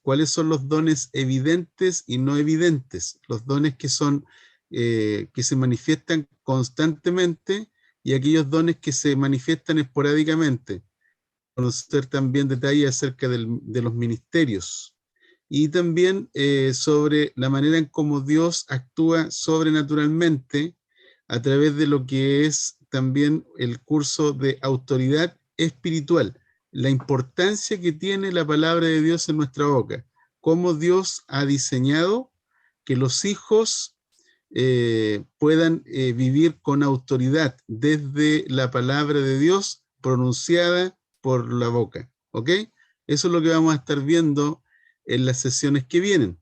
cuáles son los dones evidentes y no evidentes, los dones que son que se manifiestan constantemente y aquellos dones que se manifiestan esporádicamente. Conocer también detalles acerca de los ministerios y también sobre la manera en cómo Dios actúa sobrenaturalmente a través de lo que es también el curso de autoridad espiritual, la importancia que tiene la palabra de Dios en nuestra boca, cómo Dios ha diseñado que los hijos puedan vivir con autoridad desde la palabra de Dios pronunciada por la boca, ¿ok? Eso es lo que vamos a estar viendo en las sesiones que vienen.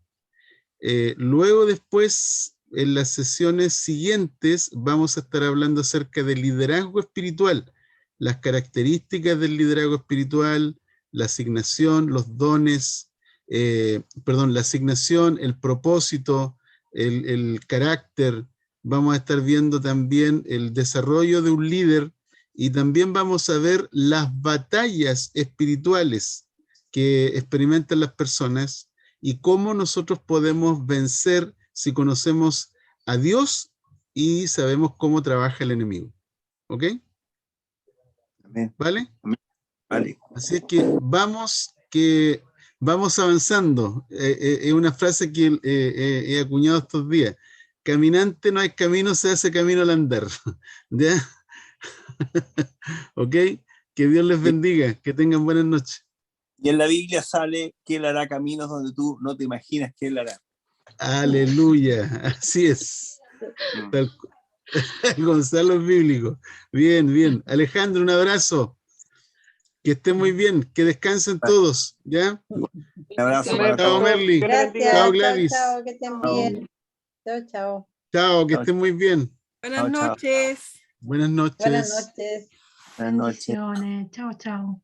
Luego después, en las sesiones siguientes, vamos a estar hablando acerca del liderazgo espiritual, las características del liderazgo espiritual, la asignación, los dones, la asignación, el propósito, el carácter. Vamos a estar viendo también el desarrollo de un líder y también vamos a ver las batallas espirituales que experimentan las personas y cómo nosotros podemos vencer si conocemos a Dios y sabemos cómo trabaja el enemigo. ¿Ok? Amén. ¿Vale? Amén. Vale. Así es que vamos avanzando. Es una frase que he acuñado estos días. Caminante no hay camino, se hace camino al andar. ¿Ya? ¿Ok? Que Dios les bendiga, que tengan buenas noches. Y en la Biblia sale que Él hará caminos donde tú no te imaginas que Él hará. Aleluya, así es. Gonzalo es bíblico. Bien, bien. Alejandro, un abrazo. Que estén muy bien, que descansen todos, ¿ya? Un abrazo para Chao, todos. Merly. Gracias. Chao, Chao, Gladys. chao, que estén bien. Chao, chao. Chao, que Chao. estén muy bien. Buenas Chao, chao. noches. Buenas noches. Buenas noches. Buenas noches. Bendiciones. Chao, chao.